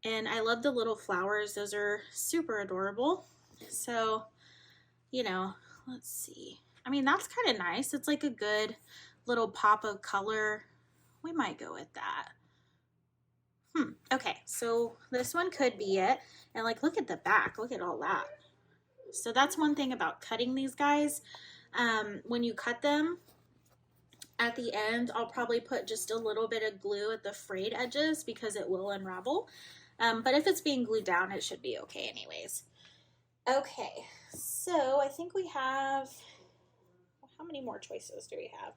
And I love the little flowers. Those are super adorable. So, you know, let's see. I mean, that's kind of nice. It's like a good little pop of color. We might go with that. Okay, so this one could be it. And like, look at the back. Look at all that. So that's one thing about cutting these guys. When you cut them, at the end, I'll probably put just a little bit of glue at the frayed edges because it will unravel. But if it's being glued down, it should be okay anyways. Okay, so I think we have, how many more choices do we have?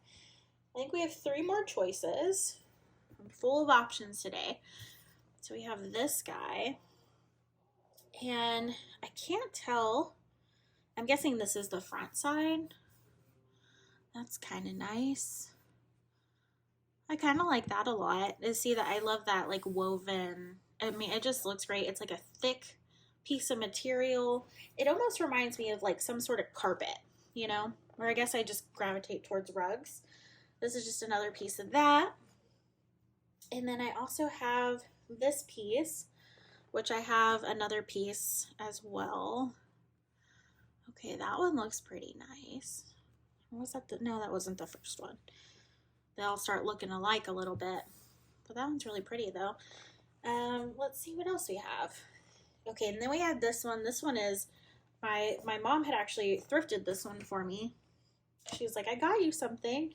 I think we have 3 more choices. I'm full of options today. So we have this guy, and I can't tell. I'm guessing this is the front side. That's kind of nice. I kind of like that a lot. To see that, I love that like woven. I mean, it just looks great. It's like a thick piece of material. It almost reminds me of like some sort of carpet, you know, or I guess I just gravitate towards rugs. This is just another piece of that. And then I also have this piece, which I have another piece as well. Okay, that one looks pretty nice. Was that no, that wasn't the first one. They all start looking alike a little bit. But that one's really pretty though. Let's see what else we have. Okay, and then we have this one. This one is, my mom had actually thrifted this one for me. She was like, I got you something.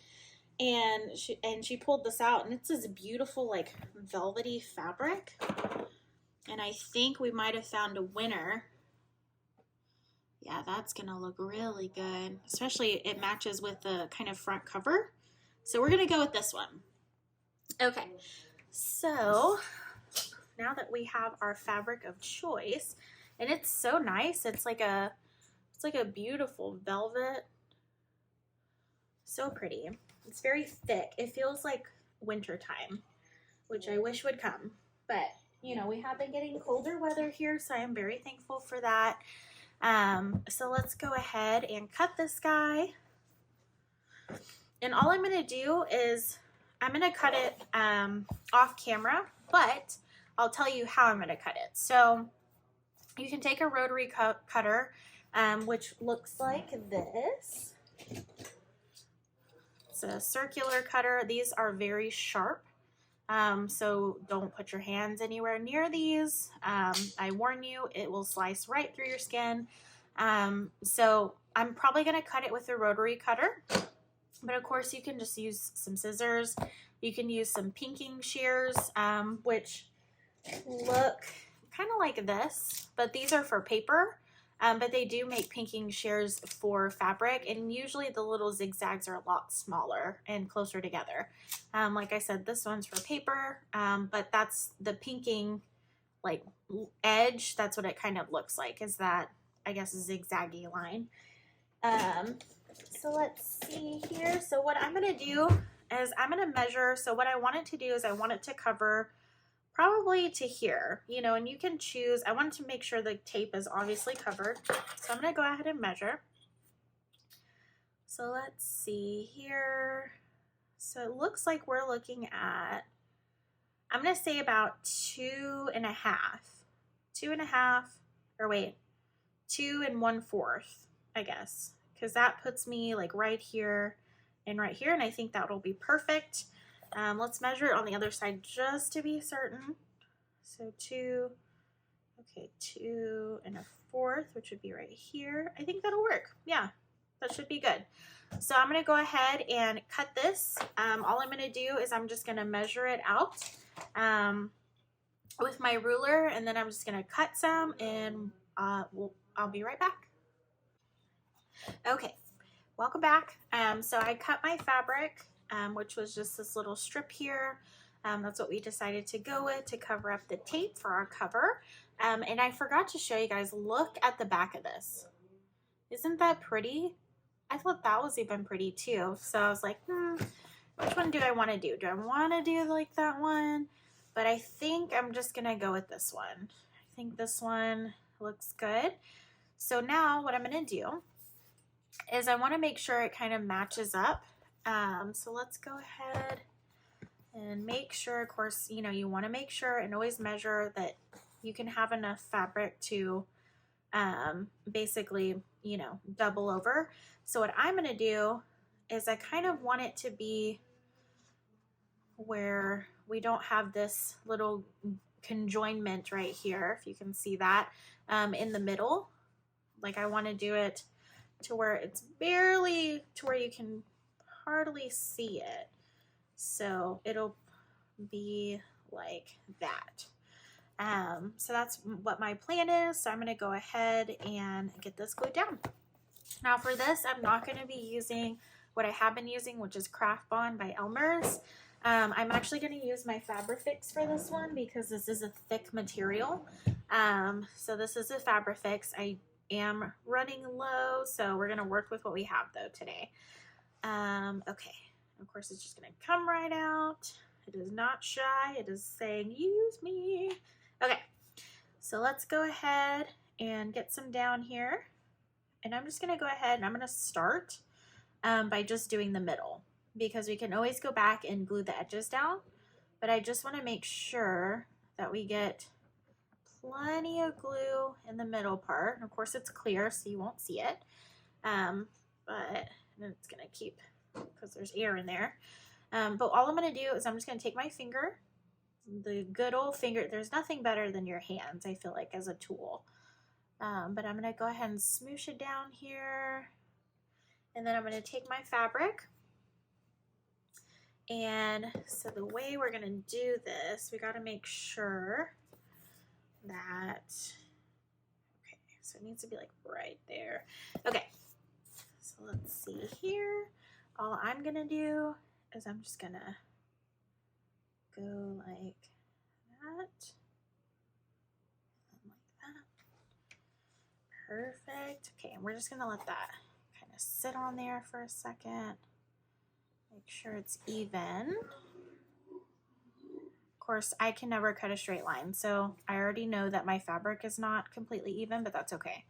And she pulled this out, and it's this beautiful like velvety fabric. And I think we might have found a winner. Yeah, that's gonna look really good. Especially it matches with the kind of front cover. So we're gonna go with this one. Okay, so now that we have our fabric of choice, and it's so nice. It's like a beautiful velvet. So pretty. It's very thick. It feels like winter time, which I wish would come. But, you know, we have been getting colder weather here, so I am very thankful for that. So let's go ahead and cut this guy. And all I'm going to do is I'm going to cut it off camera, but I'll tell you how I'm going to cut it. So you can take a rotary cutter, which looks like this. It's a circular cutter. These are very sharp. So don't put your hands anywhere near these. I warn you, it will slice right through your skin. So I'm probably going to cut it with a rotary cutter, but of course you can just use some scissors. You can use some pinking shears, which look kind of like this, but these are for paper. But they do make pinking shears for fabric, and usually the little zigzags are a lot smaller and closer together. Like I said, this one's for paper, but that's the pinking like edge. That's what it kind of looks like, is that, I guess, a zigzaggy line. So let's see here. So what I'm going to do is I'm going to measure. So what I wanted to do is I want it to cover probably to here, you know, and you can choose. I wanted to make sure the tape is obviously covered. So I'm going to go ahead and measure. So let's see here. So it looks like we're looking at, I'm going to say about 2 1/4, I guess, because that puts me like right here and right here. And I think that will be perfect. Let's measure it on the other side just to be certain. So 2 1/4, which would be right here. I think that'll work. Yeah, that should be good. So I'm going to go ahead and cut this. All I'm going to do is I'm just going to measure it out with my ruler, and then I'm just going to cut some, and I'll be right back. Okay, welcome back. So I cut my fabric, which was just this little strip here. That's what we decided to go with to cover up the tape for our cover. And I forgot to show you guys, look at the back of this. Isn't that pretty? I thought that was even pretty too. So I was like, which one do I want to do? Do I want to do like that one? But I think I'm just going to go with this one. I think this one looks good. So now what I'm going to do is I want to make sure it kind of matches up. So let's go ahead and make sure, of course, you know, you want to make sure and always measure that you can have enough fabric to basically, you know, double over. So what I'm going to do is I kind of want it to be where we don't have this little conjoinment right here, if you can see that, in the middle. Like I want to do it to where it's barely to where you can hardly see it. So it'll be like that. So that's what my plan is. So I'm going to go ahead and get this glued down. Now for this, I'm not going to be using what I have been using, which is Craft Bond by Elmer's. I'm actually going to use my Fabrifix for this one because this is a thick material. So this is a Fabrifix. I am running low, so we're going to work with what we have though today. Okay, of course it's just going to come right out. It is not shy. It is saying, use me. Okay, so let's go ahead and get some down here. And I'm just going to go ahead and I'm going to start by just doing the middle, because we can always go back and glue the edges down. But I just want to make sure that we get plenty of glue in the middle part. And of course it's clear, so you won't see it. But it's going to keep, because there's air in there. But all I'm going to do is I'm just going to take my finger, the good old finger. There's nothing better than your hands, I feel like, as a tool. But I'm going to go ahead and smoosh it down here. And then I'm going to take my fabric. And so the way we're going to do this, we got to make sure that, okay, so it needs to be like right there. Okay, so let's see here. All I'm going to do is I'm just going to go like that. Perfect. Okay, and we're just gonna let that kind of sit on there for a second. Make sure it's even. Of course, I can never cut a straight line, so I already know that my fabric is not completely even, but that's okay.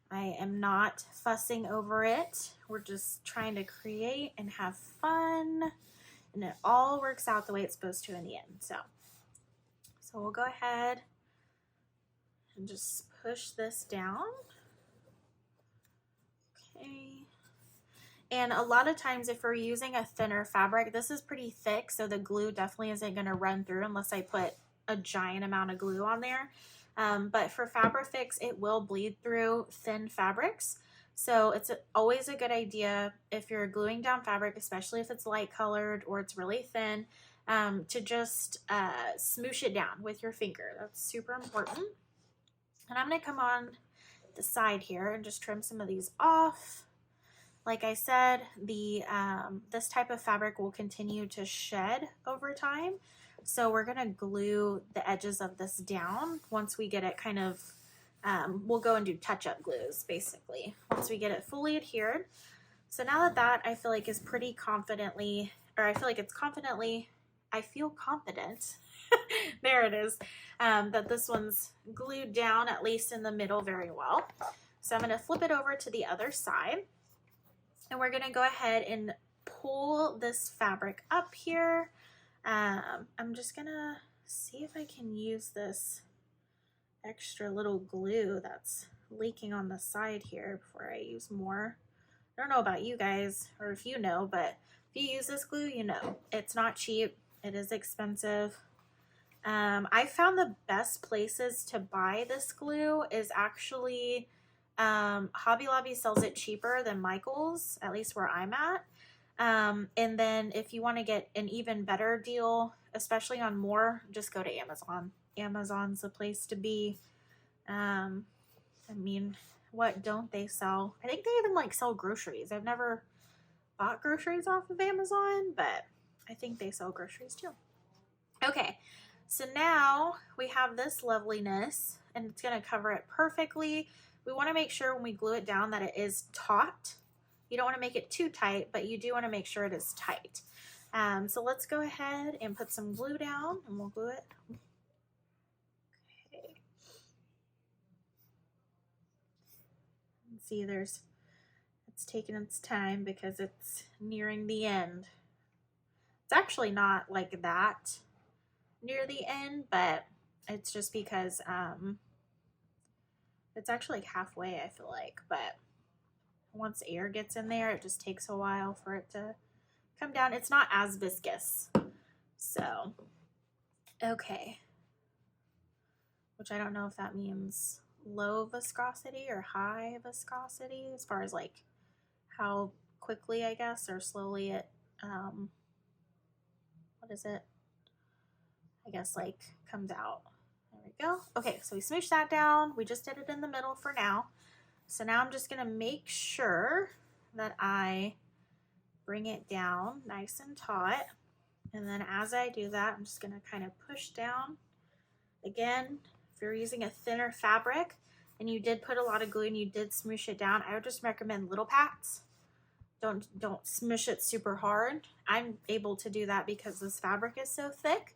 I am not fussing over it. We're just trying to create and have fun, and it all works out the way it's supposed to in the end. So we'll go ahead and just push this down. Okay. And a lot of times if we're using a thinner fabric, this is pretty thick, so the glue definitely isn't going to run through unless I put a giant amount of glue on there. But for Fabrifix, it will bleed through thin fabrics. So it's always a good idea if you're gluing down fabric, especially if it's light colored or it's really thin, to just smoosh it down with your finger. That's super important. And I'm going to come on the side here and just trim some of these off. Like I said, this type of fabric will continue to shed over time. So we're gonna glue the edges of this down once we get it kind of, we'll go and do touch-up glues basically, once we get it fully adhered. So now that I feel like is pretty confidently, or I feel like it's confidently, I feel confident, there it is, that this one's glued down at least in the middle very well. So I'm gonna flip it over to the other side. And we're gonna go ahead and pull this fabric up here. I'm just gonna see if I can use this extra little glue that's leaking on the side here before I use more. I don't know about you guys, or if you know, but if you use this glue, you know, it's not cheap, it is expensive. I found the best places to buy this glue is actually Hobby Lobby sells it cheaper than Michael's, at least where I'm at. And then if you want to get an even better deal, especially on more, just go to Amazon. Amazon's the place to be. I mean, what don't they sell? I think they even like sell groceries. I've never bought groceries off of Amazon, but I think they sell groceries too. Okay, so now we have this loveliness and it's going to cover it perfectly. We want to make sure when we glue it down that it is taut. You don't want to make it too tight, but you do want to make sure it is tight. So let's go ahead and put some glue down and we'll glue it. Okay. See, it's taking its time because it's nearing the end. It's actually not like that near the end, but it's just because it's actually like halfway, I feel like, but once air gets in there, it just takes a while for it to come down. It's not as viscous. So, okay. Which I don't know if that means low viscosity or high viscosity as far as like how quickly, I guess, or slowly it, what is it? I guess like comes out. There we go. Okay, so we smooshed that down. We just did it in the middle for now. So now I'm just gonna make sure that I bring it down nice and taut. And then as I do that, I'm just gonna kind of push down. Again, if you're using a thinner fabric and you did put a lot of glue and you did smoosh it down, I would just recommend little pats. Don't smush it super hard. I'm able to do that because this fabric is so thick.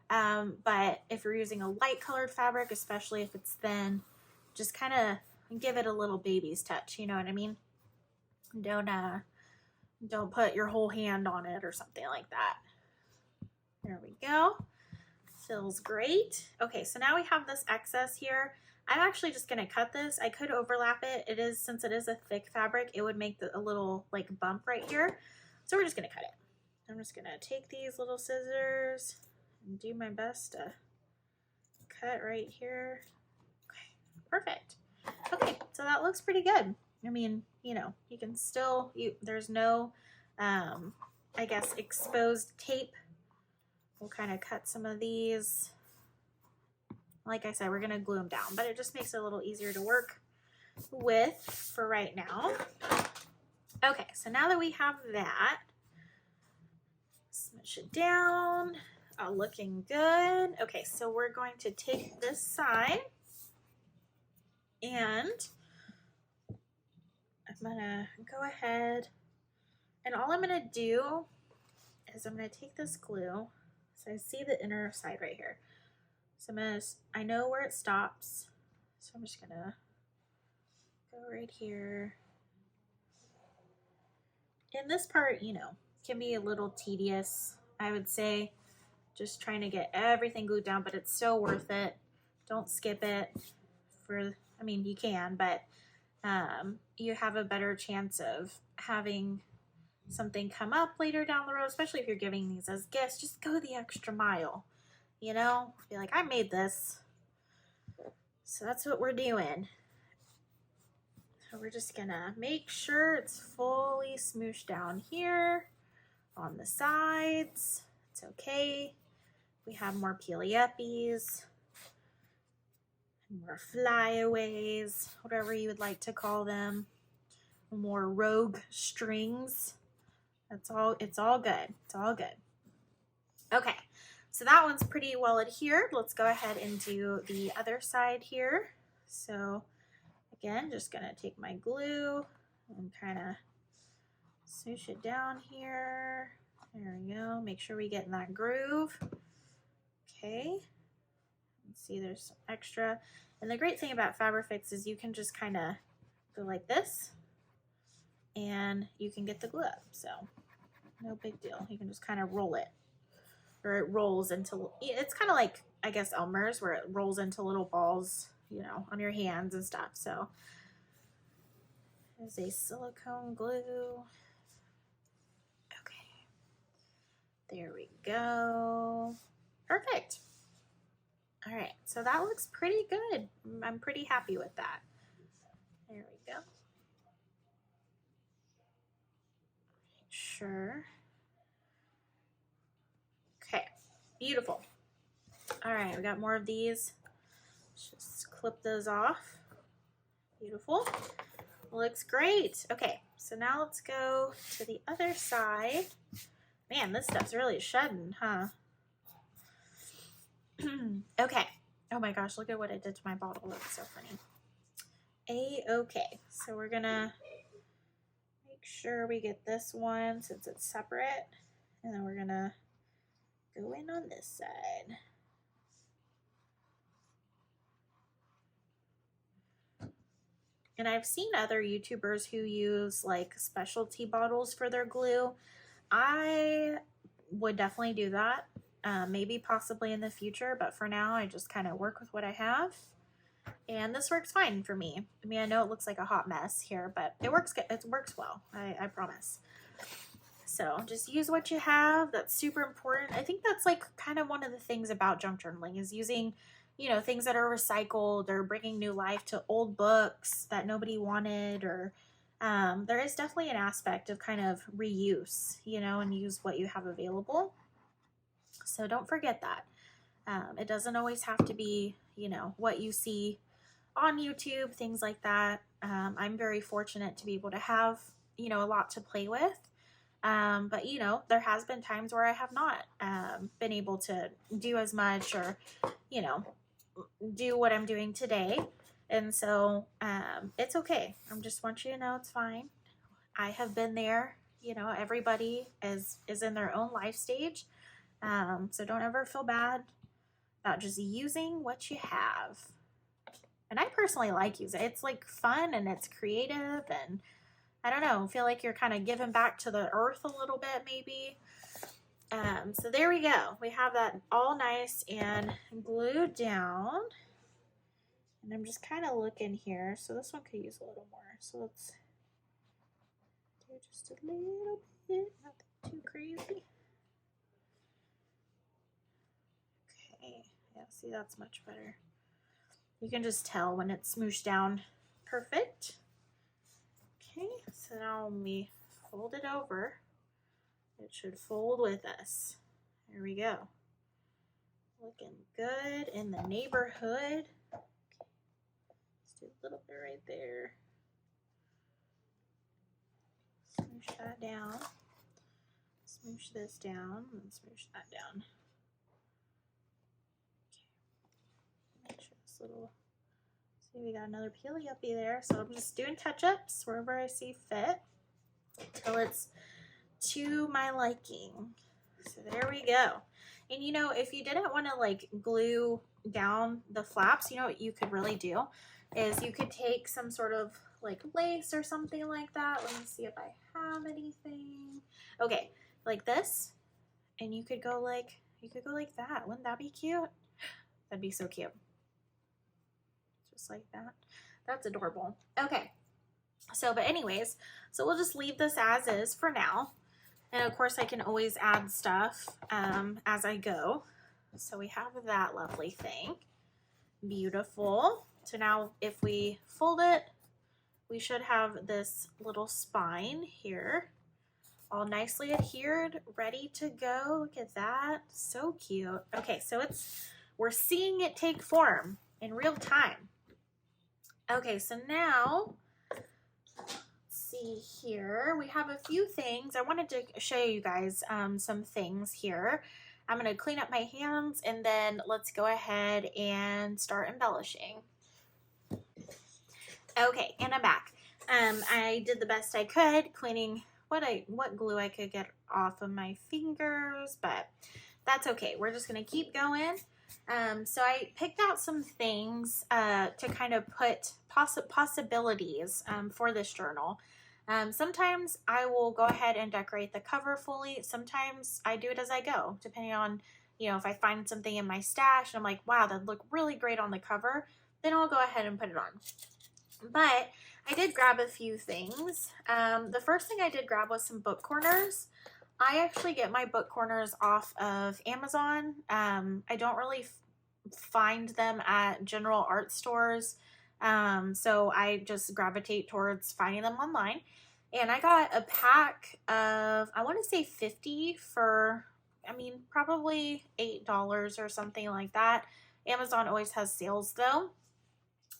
But if you're using a light colored fabric, especially if it's thin, just kind of give it a little baby's touch, you know what I mean? Don't put your whole hand on it or something like that. There we go. Feels great. Okay, so now we have this excess here. I'm actually just gonna cut this. I could overlap it. Since it is a thick fabric, it would make a little like bump right here. So we're just gonna cut it. I'm just gonna take these little scissors and do my best to cut right here. Okay, perfect. Okay, so that looks pretty good. I mean, you know, you can still, there's no, I guess, exposed tape. We'll kind of cut some of these. Like I said, we're gonna glue them down, but it just makes it a little easier to work with for right now. Okay, so now that we have that, smush it down. Looking good. Okay, so we're going to take this side and I'm gonna go ahead and all I'm gonna do is I'm going to take this glue. So I see the inner side right here. So I know where it stops. So I'm just going to go right here. And this part, you know, can be a little tedious, I would say, just trying to get everything glued down, but it's so worth it. Don't skip it I mean, you can, but you have a better chance of having something come up later down the road, especially if you're giving these as gifts. Just go the extra mile, you know, be like, I made this. So that's what we're doing. So we're just gonna make sure it's fully smooshed down here on the sides. It's okay. We have more peely-uppies, more flyaways, whatever you would like to call them, more rogue strings. It's all good. It's all good. Okay, so that one's pretty well adhered. Let's go ahead and do the other side here. So again, just gonna take my glue and kind of smoosh it down here. There we go. Make sure we get in that groove. Okay. See, there's some extra. And the great thing about Fabrifix is you can just kind of go like this and you can get the glue up. So no big deal. You can just kind of roll it, or it rolls into, it's kind of like, I guess, Elmer's, where it rolls into little balls, you know, on your hands and stuff. So there's a silicone glue. Okay. There we go. Perfect. All right, so that looks pretty good. I'm pretty happy with that. There we go. Sure. Okay, beautiful. All right, we got more of these. Let's just clip those off. Beautiful. Looks great. Okay, so now let's go to the other side. Man, this stuff's really shedding, huh? Okay. Oh my gosh, look at what it did to my bottle. That's so funny. A-okay. So we're gonna make sure we get this one since it's separate. And then we're gonna go in on this side. And I've seen other YouTubers who use like specialty bottles for their glue. I would definitely do that. Maybe possibly in the future, but for now I just kind of work with what I have, and this works fine for me. I mean, I know it looks like a hot mess here, but it works good. It works well. I promise. So just use what you have. That's super important. I think that's like kind of one of the things about junk journaling is using, you know, things that are recycled or bringing new life to old books that nobody wanted, or there is definitely an aspect of kind of reuse, you know, and use what you have available. So don't forget that. It doesn't always have to be, you know, what you see on YouTube, things like that. I'm very fortunate to be able to have, you know, a lot to play with. But, you know, there has been times where I have not been able to do as much, or, you know, do what I'm doing today. And so it's okay. I just want you to know it's fine. I have been there. You know, everybody is in their own life stage. So don't ever feel bad about just using what you have. And I personally like using it. It's like fun and it's creative, and I don't know, feel like you're kind of giving back to the earth a little bit maybe. So there we go. We have that all nice and glued down. And I'm just kind of looking here. So this one could use a little more. So let's do just a little bit, not too crazy. Yeah, see, that's much better. You can just tell when it's smooshed down. Perfect. Okay, so now when we fold it over, it should fold with us. There we go. Looking good in the neighborhood. Okay. Let's do a little bit right there. Smoosh that down. Smoosh this down and smoosh that down. Little, see, we got another peely-uppy there, so I'm just doing touch-ups wherever I see fit till it's to my liking. So there we go. And you know, if you didn't want to like glue down the flaps, you know what you could really do is you could take some sort of like lace or something like that. Let me see if I have anything. Okay, like this. And you could go like that. Wouldn't that be cute? That'd be so cute. Just like that. That's adorable. Okay. So, but anyways, so we'll just leave this as is for now. And of course I can always add stuff as I go. So we have that lovely thing. Beautiful. So now if we fold it, we should have this little spine here, all nicely adhered, ready to go. Look at that. So cute. Okay, so we're seeing it take form in real time. Okay, so now let's see here. We have a few things. I wanted to show you guys some things here. I'm going to clean up my hands and then let's go ahead and start embellishing. Okay, and I'm back. I did the best I could cleaning what glue I could get off of my fingers, but that's okay. We're just going to keep going. So I picked out some things to kind of put possibilities for this journal. Sometimes I will go ahead and decorate the cover fully. Sometimes I do it as I go, depending on, you know, if I find something in my stash and I'm like, wow, that'd look really great on the cover, then I'll go ahead and put it on. But I did grab a few things. The first thing I did grab was some book corners. I actually get my book corners off of Amazon. I don't really find them at general art stores. So I just gravitate towards finding them online. And I got a pack of, I want to say 50 for, I mean, probably $8 or something like that. Amazon always has sales though.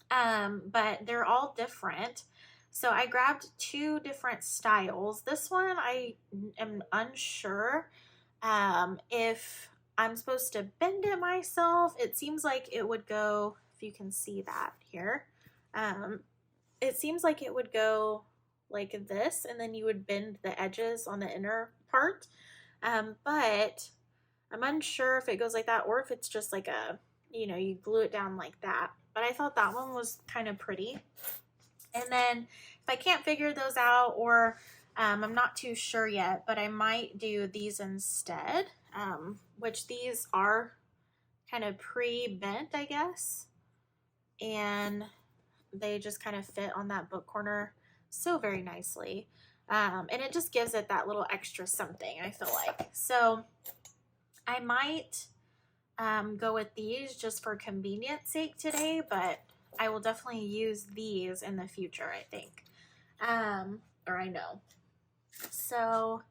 But they're all different. So I grabbed two different styles. This one I am unsure if I'm supposed to bend it myself. It seems like it would go, if you can see that here, it seems like it would go like this, and then you would bend the edges on the inner part. But I'm unsure if it goes like that or if it's just like a, you know, you glue it down like that. But I thought that one was kind of pretty. And then if I can't figure those out, or I'm not too sure yet, but I might do these instead, which these are kind of pre-bent, I guess. And they just kind of fit on that book corner so very nicely. And it just gives it that little extra something, I feel like. So I might go with these just for convenience sake today, but I will definitely use these in the future, I think. Or I know. So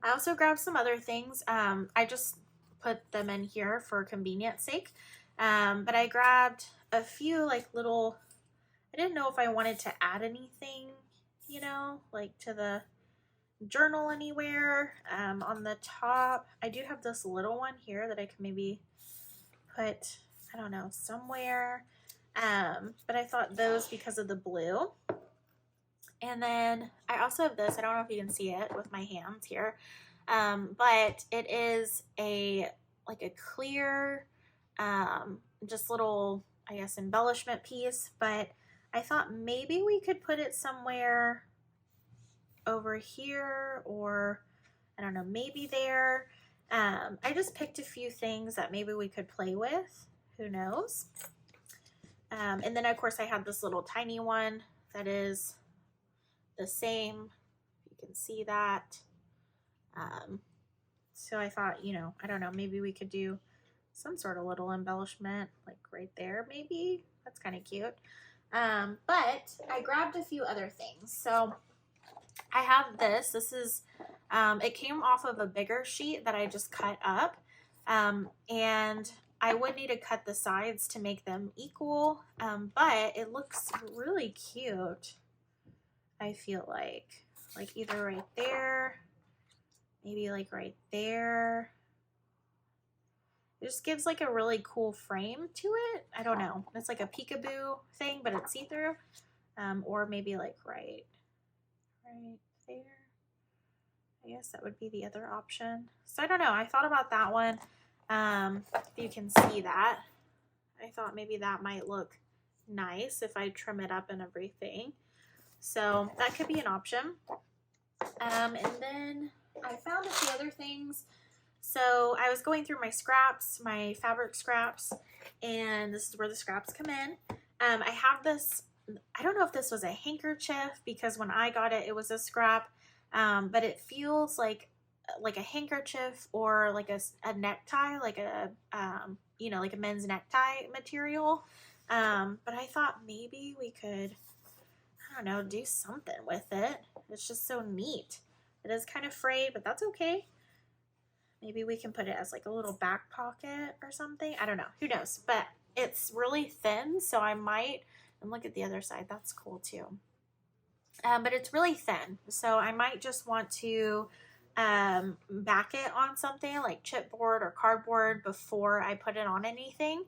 I also grabbed some other things. I just put them in here for convenience sake. But I grabbed a few like little, I didn't know if I wanted to add anything, you know, like to the journal anywhere. On the top, I do have this little one here that I can maybe put, I don't know, somewhere. But I thought those because of the blue. And then I also have this, I don't know if you can see it with my hands here, but it is like a clear, just little, I guess, embellishment piece, but I thought maybe we could put it somewhere over here, or I don't know, maybe there. I just picked a few things that maybe we could play with, who knows. And then of course I had this little tiny one that is the same, you can see that. So I thought, you know, I don't know, maybe we could do some sort of little embellishment like right there, maybe. That's kind of cute. But I grabbed a few other things. So I have this is it came off of a bigger sheet that I just cut up, and I would need to cut the sides to make them equal, but it looks really cute. I feel like either right there, maybe like right there. It just gives like a really cool frame to it. I don't know. It's like a peekaboo thing, but it's see-through. Or maybe like right there. I guess that would be the other option. So I don't know. I thought about that one. If you can see that, I thought maybe that might look nice if I trim it up and everything. So that could be an option. And then I found a few other things. So I was going through my scraps, my fabric scraps, and this is where the scraps come in. I have this, I don't know if this was a handkerchief because when I got it, it was a scrap, but it feels like a handkerchief or like a necktie, like a, you know, like a men's necktie material. But I thought maybe we could, I don't know, do something with it. It's just so neat. It is kind of frayed, but that's okay. Maybe we can put it as like a little back pocket or something. I don't know. Who knows? But it's really thin, so I might, and look at the other side. That's cool too. But it's really thin, so I might just want to back it on something like chipboard or cardboard before I put it on anything,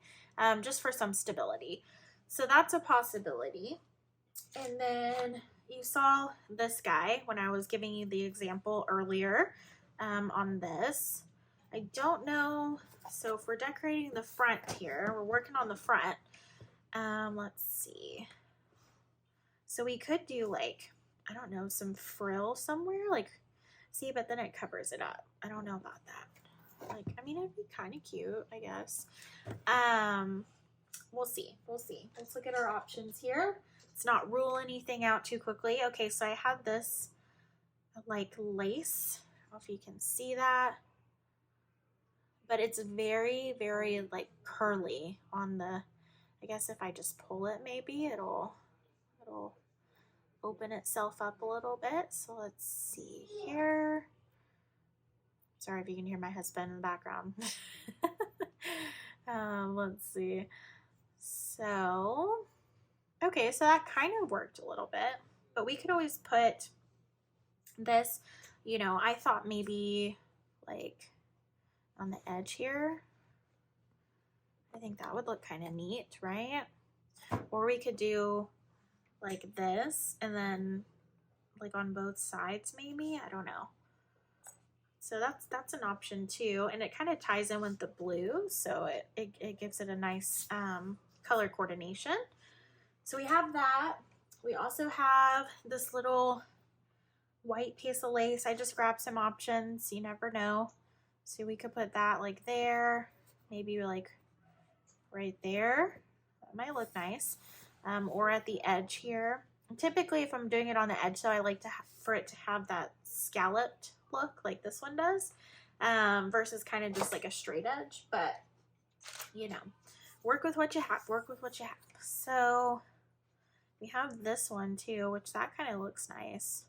just for some stability. So that's a possibility. And then you saw this guy when I was giving you the example earlier on this. I don't know. So if we're decorating the front here, we're working on the front. Let's see. So we could do like, I don't know, some frill somewhere. Like, see, but then it covers it up. I don't know about that. Like, I mean, it'd be kind of cute, I guess. We'll see. We'll see. Let's look at our options here. Let's not rule anything out too quickly. Okay, so I had this like lace. I don't know if you can see that. But it's very, very like curly on the, I guess if I just pull it, maybe it'll open itself up a little bit. So let's see here. Sorry if you can hear my husband in the background. Let's see. So, okay, so that kind of worked a little bit, but we could always put this, you know, I thought maybe like on the edge here. I think that would look kind of neat, right? Or we could do like this and then like on both sides maybe, I don't know. So that's an option too, and it kind of ties in with the blue, so it gives it a nice color coordination. So we have that. We also have this little white piece of lace. I just grabbed some options, you never know. So we could put that like there, maybe like right there. That might look nice. Or at the edge here. Typically, if I'm doing it on the edge, so I like to for it to have that scalloped look like this one does, versus kind of just like a straight edge. But you know, work with what you have. Work with what you have. So we have this one too, which that kind of looks nice.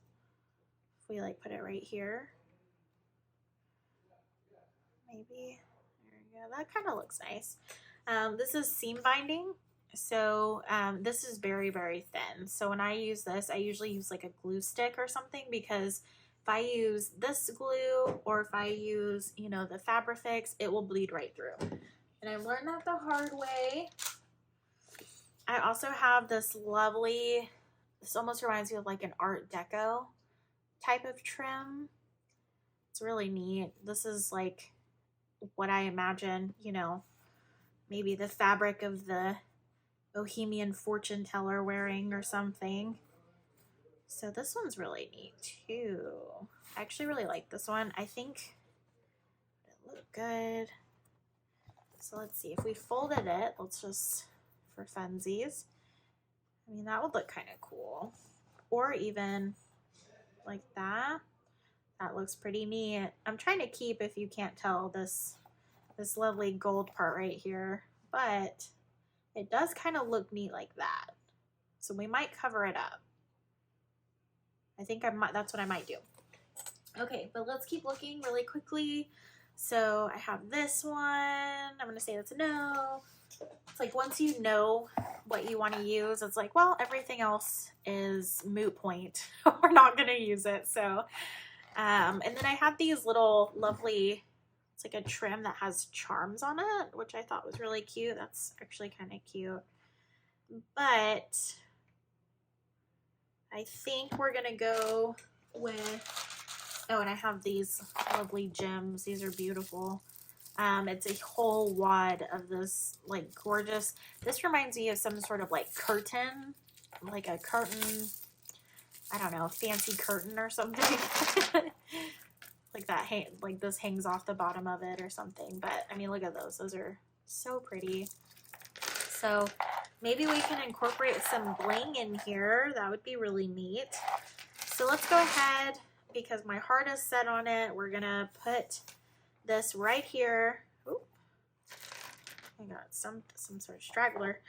If we like put it right here, maybe there we go. That kind of looks nice. This is seam binding. So this is very, very thin. So when I use this, I usually use like a glue stick or something, because if I use this glue or if I use, you know, the Fabrifix, it will bleed right through. And I learned that the hard way. I also have this lovely, this almost reminds me of like an Art Deco type of trim. It's really neat. This is like what I imagine, you know, maybe the fabric of the Bohemian fortune teller wearing or something. So this one's really neat too. I actually really like this one. I think it looked good. So let's see, if we folded it, let's just, for funsies, I mean, that would look kind of cool. Or even like that. That looks pretty neat. I'm trying to keep, if you can't tell, this lovely gold part right here, but it does kind of look neat like that. So we might cover it up. I think that's what I might do. Okay, but let's keep looking really quickly. So I have this one. I'm gonna say that's a no. It's like once you know what you want to use, it's like, well, everything else is moot point. We're not gonna use it. So, and then I have these little lovely, it's like a trim that has charms on it, which I thought was really cute. That's actually kind of cute. But I think we're going to go with Oh, and I have these lovely gems. These are beautiful. It's a whole wad of this like gorgeous. This reminds me of some sort of like curtain, like a curtain. I don't know, fancy curtain or something. Like that, like this hangs off the bottom of it or something. But I mean, look at those. Those are so pretty. So maybe we can incorporate some bling in here. That would be really neat. So let's go ahead, because my heart is set on it. We're gonna put this right here. Oop. I got some sort of straggler.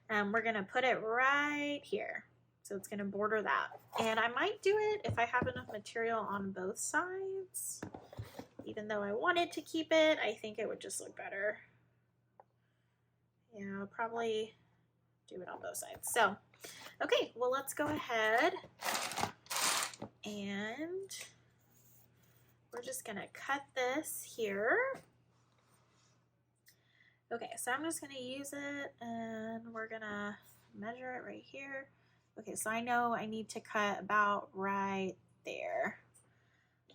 We're gonna put it right here. So it's gonna border that. And I might do it if I have enough material on both sides. Even though I wanted to keep it, I think it would just look better. Yeah, I'll probably do it on both sides. So, okay, well, let's go ahead and we're just gonna cut this here. Okay, so I'm just gonna use it and we're gonna measure it right here. Okay, so I know I need to cut about right there.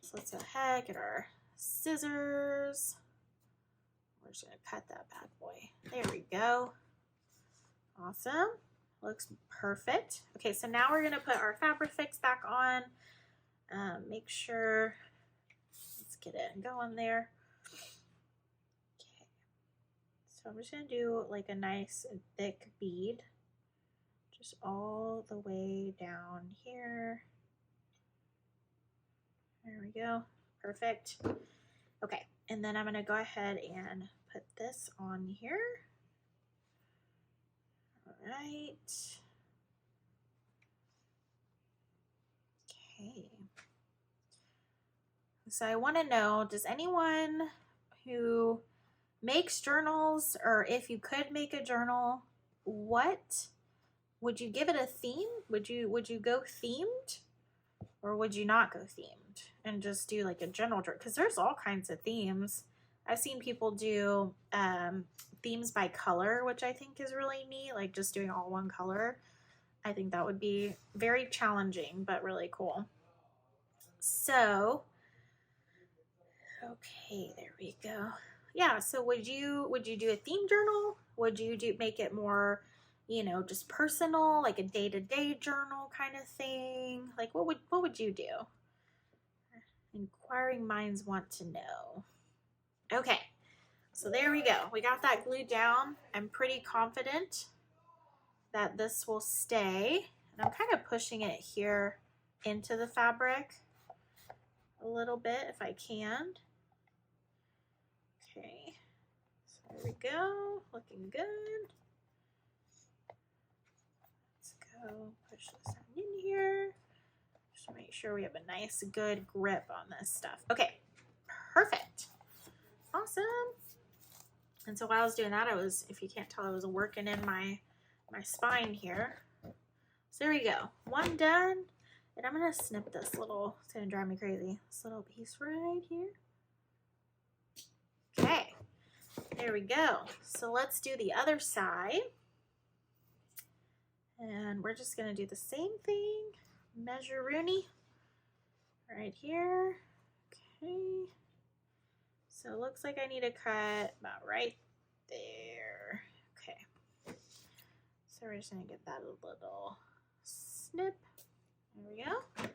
So let's go ahead, get our scissors. We're just gonna cut that bad boy. There we go. Awesome. Looks perfect. Okay, so now we're gonna put our fabric fix back on. Make sure, let's get it going there. Okay, so I'm just gonna do like a nice thick bead, just all the way down here. There we go, perfect. Okay, and then I'm gonna go ahead and put this on here. All right. Okay. So I want to know, does anyone who makes journals, or if you could make a journal, what would you give it a theme? Would you go themed, or would you not go themed and just do like a general journal? Because there's all kinds of themes. I've seen people do themes by color, which I think is really neat, like just doing all one color. I think that would be very challenging, but really cool. So, okay, there we go. Yeah, so would you do a theme journal? Would you make it more, you know, just personal, like a day-to-day journal kind of thing? Like what would you do? Inquiring minds want to know. Okay, so there we go. We got that glued down. I'm pretty confident that this will stay. And I'm kind of pushing it here into the fabric a little bit if I can. Okay, so there we go, looking good. Let's go push this in here. Just to make sure we have a nice, good grip on this stuff. Okay, perfect. Awesome. And so while I was doing that, I was, if you can't tell, I was working in my spine here. So there we go. One done. And I'm going to snip this little, it's going to drive me crazy, this little piece right here. Okay, there we go. So let's do the other side. And we're just going to do the same thing. Measure Rooney right here. Okay. So it looks like I need to cut about right there. Okay. So we're just going to get that a little snip. There we go.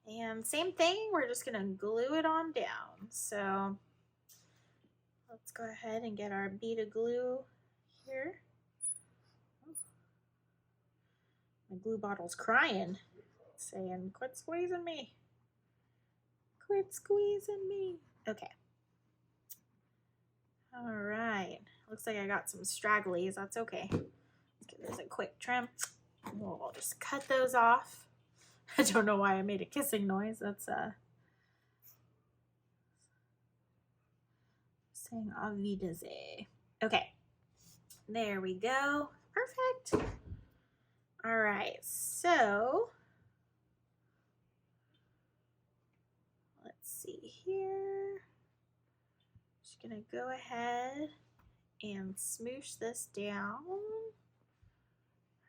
And same thing, we're just going to glue it on down. So let's go ahead and get our bead of glue here. My glue bottle's crying, saying, quit squeezing me. Quit squeezing me. Okay. All right. Looks like I got some stragglies. That's okay. Let's give this a quick trim. We'll just cut those off. I don't know why I made a kissing noise. That's saying auf Wiedersehen. Okay. There we go. Perfect. All right. So let's see here. Just gonna go ahead and smoosh this down.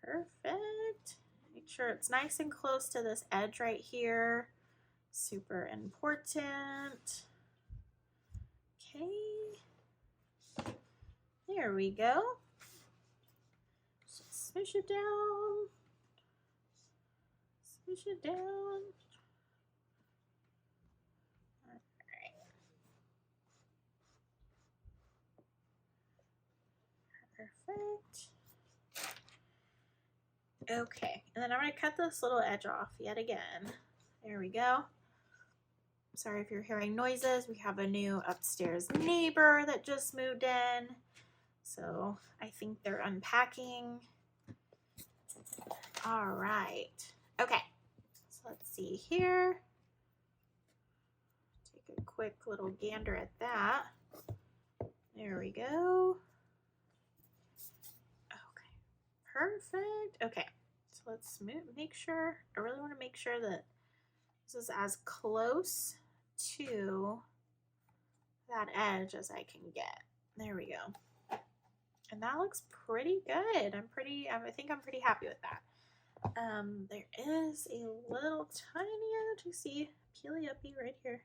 Perfect. Make sure it's nice and close to this edge right here. super important. Okay, there we go. Just smush it down, smush it down. All right, perfect. Okay, and then I'm going to cut this little edge off yet again. There we go. Sorry if you're hearing noises. We have a new upstairs neighbor that just moved in. So I think they're unpacking. All right. Okay. So let's see here. Take a quick little gander at that. There we go. Okay. Perfect. Okay. So let's make sure. I really want to make sure that this is as close to that edge as I can get. There we go. And that looks pretty good. I think I'm pretty happy with that. There is a little tiny edge. You see, peely uppy right here.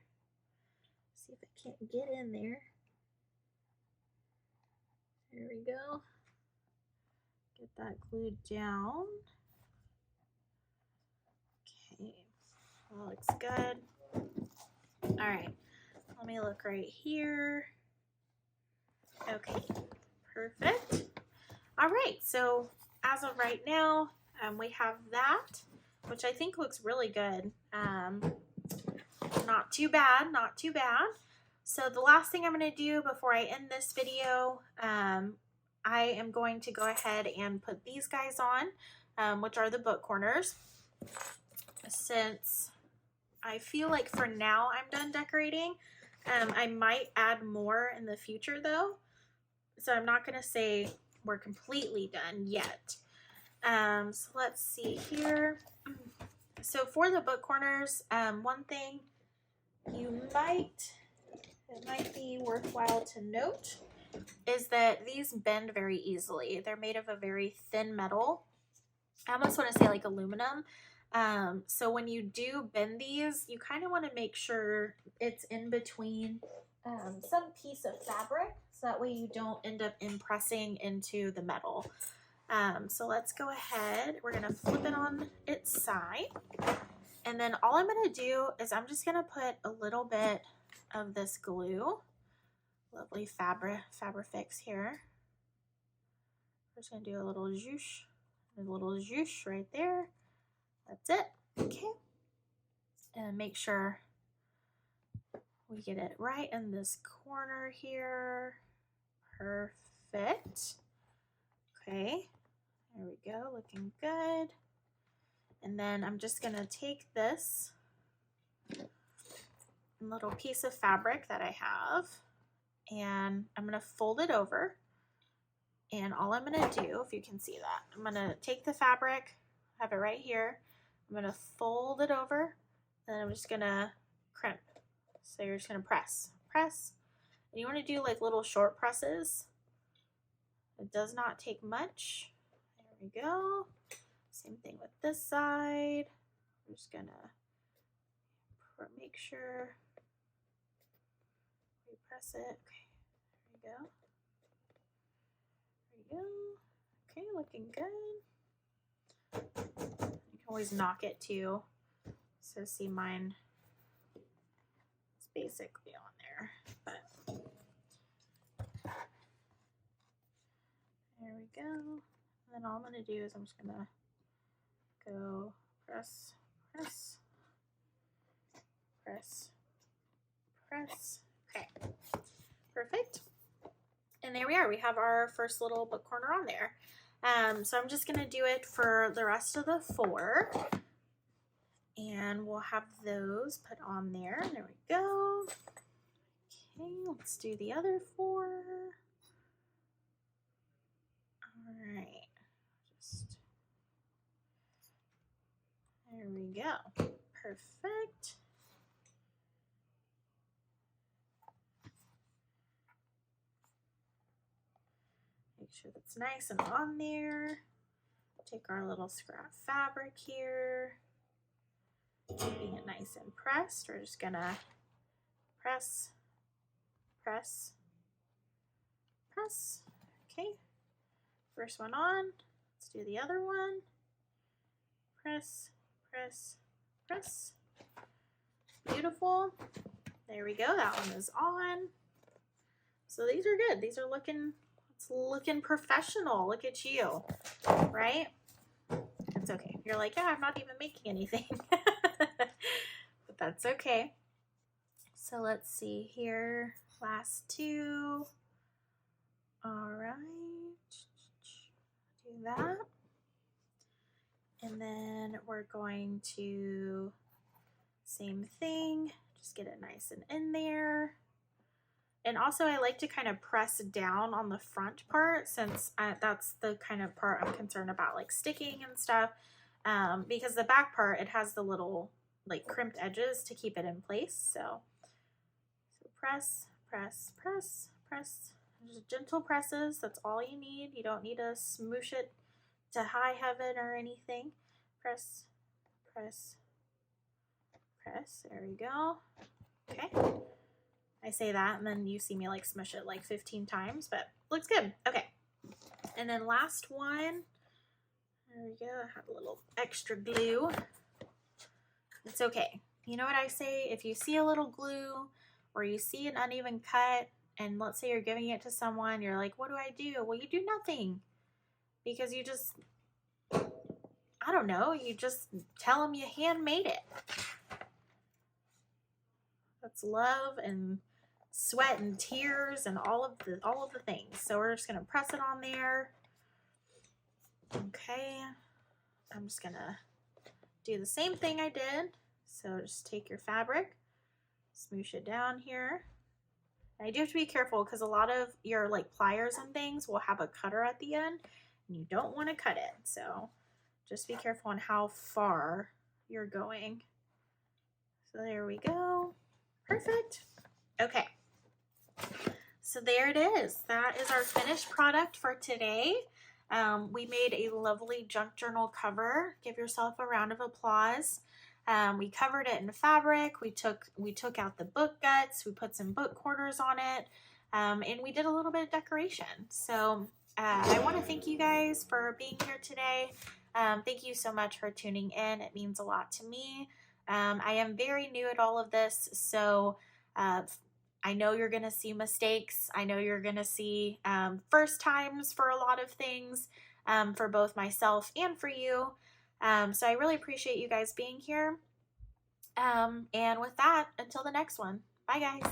See if I can't get in there. There we go. Get that glued down. Okay, that looks good. All right, let me look right here. Okay, perfect. All right, so as of right now, we have that, which I think looks really good. Not too bad, not too bad. So the last thing I'm going to do before I end this video, I am going to go ahead and put these guys on, which are the book corners. Since I feel like for now I'm done decorating, I might add more in the future though. So I'm not going to say we're completely done yet. So let's see here. So for the book corners, one thing it might be worthwhile to note is that these bend very easily. They're made of a very thin metal. I almost want to say like aluminum. So when you do bend these, you kind of want to make sure it's in between some piece of fabric, so that way you don't end up impressing into the metal. So let's go ahead. We're going to flip it on its side. And then all I'm going to do is I'm just going to put a little bit of this glue. Lovely Fabrifix here. We're just going to do a little zhoosh right there. That's it. Okay. And make sure we get it right in this corner here. Perfect. Okay. There we go. Looking good. And then I'm just going to take this little piece of fabric that I have, and I'm going to fold it over. And all I'm going to do, if you can see that, I'm going to take the fabric, have it right here. I'm going to fold it over, and I'm just going to crimp. So you're just going to press. And you want to do like little short presses. It does not take much. There we go. Same thing with this side. I'm just going to make sure we press it. Okay, there we go. There we go. Okay, looking good. You can always knock it too. So see, mine is basically on there, but there we go. And then all I'm going to do is I'm just going to go press. Okay, perfect. And there we are. We have our first little book corner on there. So I'm just going to do it for the rest of the 4. And we'll have those put on there. There we go. Okay, let's do the other 4. All right. There we go. Perfect. Make sure that's nice and on there. Take our little scrap fabric here, keeping it nice nice and pressed. We're just gonna press, press, press. Okay, first one on. Let's do the other one. Press, press, press. Beautiful. There we go. That one is on. So these are good. These are looking, it's looking professional. Look at you, right? It's okay. You're like, yeah, I'm not even making anything. But that's okay. So let's see here. Last two. All right. Do that. And then we're going to, same thing, just get it nice and in there. And also I like to kind of press down on the front part, since that's the kind of part I'm concerned about, like sticking and stuff. Because the back part, it has the little like crimped edges to keep it in place. So press, press, press, press. Just gentle presses, that's all you need. You don't need to smoosh it to high heaven or anything. Press, press, press. There we go. Okay. I say that and then you see me like smush it like 15 times, but looks good. Okay. And then last one. There we go. I have a little extra glue. It's okay. You know what I say? If you see a little glue or you see an uneven cut, and let's say you're giving it to someone, you're like, what do I do? Well, you do nothing, because you just, I don't know, you just tell them you handmade it. That's love and sweat and tears and all of the things. So we're just gonna press it on there. Okay, I'm just gonna do the same thing I did. So just take your fabric, smoosh it down here. And I do have to be careful because a lot of your like pliers and things will have a cutter at the end and you don't want to cut it. So just be careful on how far you're going. So there we go. Perfect. Okay. So there it is. That is our finished product for today. We made a lovely junk journal cover. Give yourself a round of applause. We covered it in fabric. We took out the book guts. We put some book quarters on it. And we did a little bit of decoration. So I want to thank you guys for being here today. Thank you so much for tuning in. It means a lot to me. I am very new at all of this, so I know you're going to see mistakes. I know you're going to see first times for a lot of things, for both myself and for you. So I really appreciate you guys being here. And with that, until the next one, bye guys.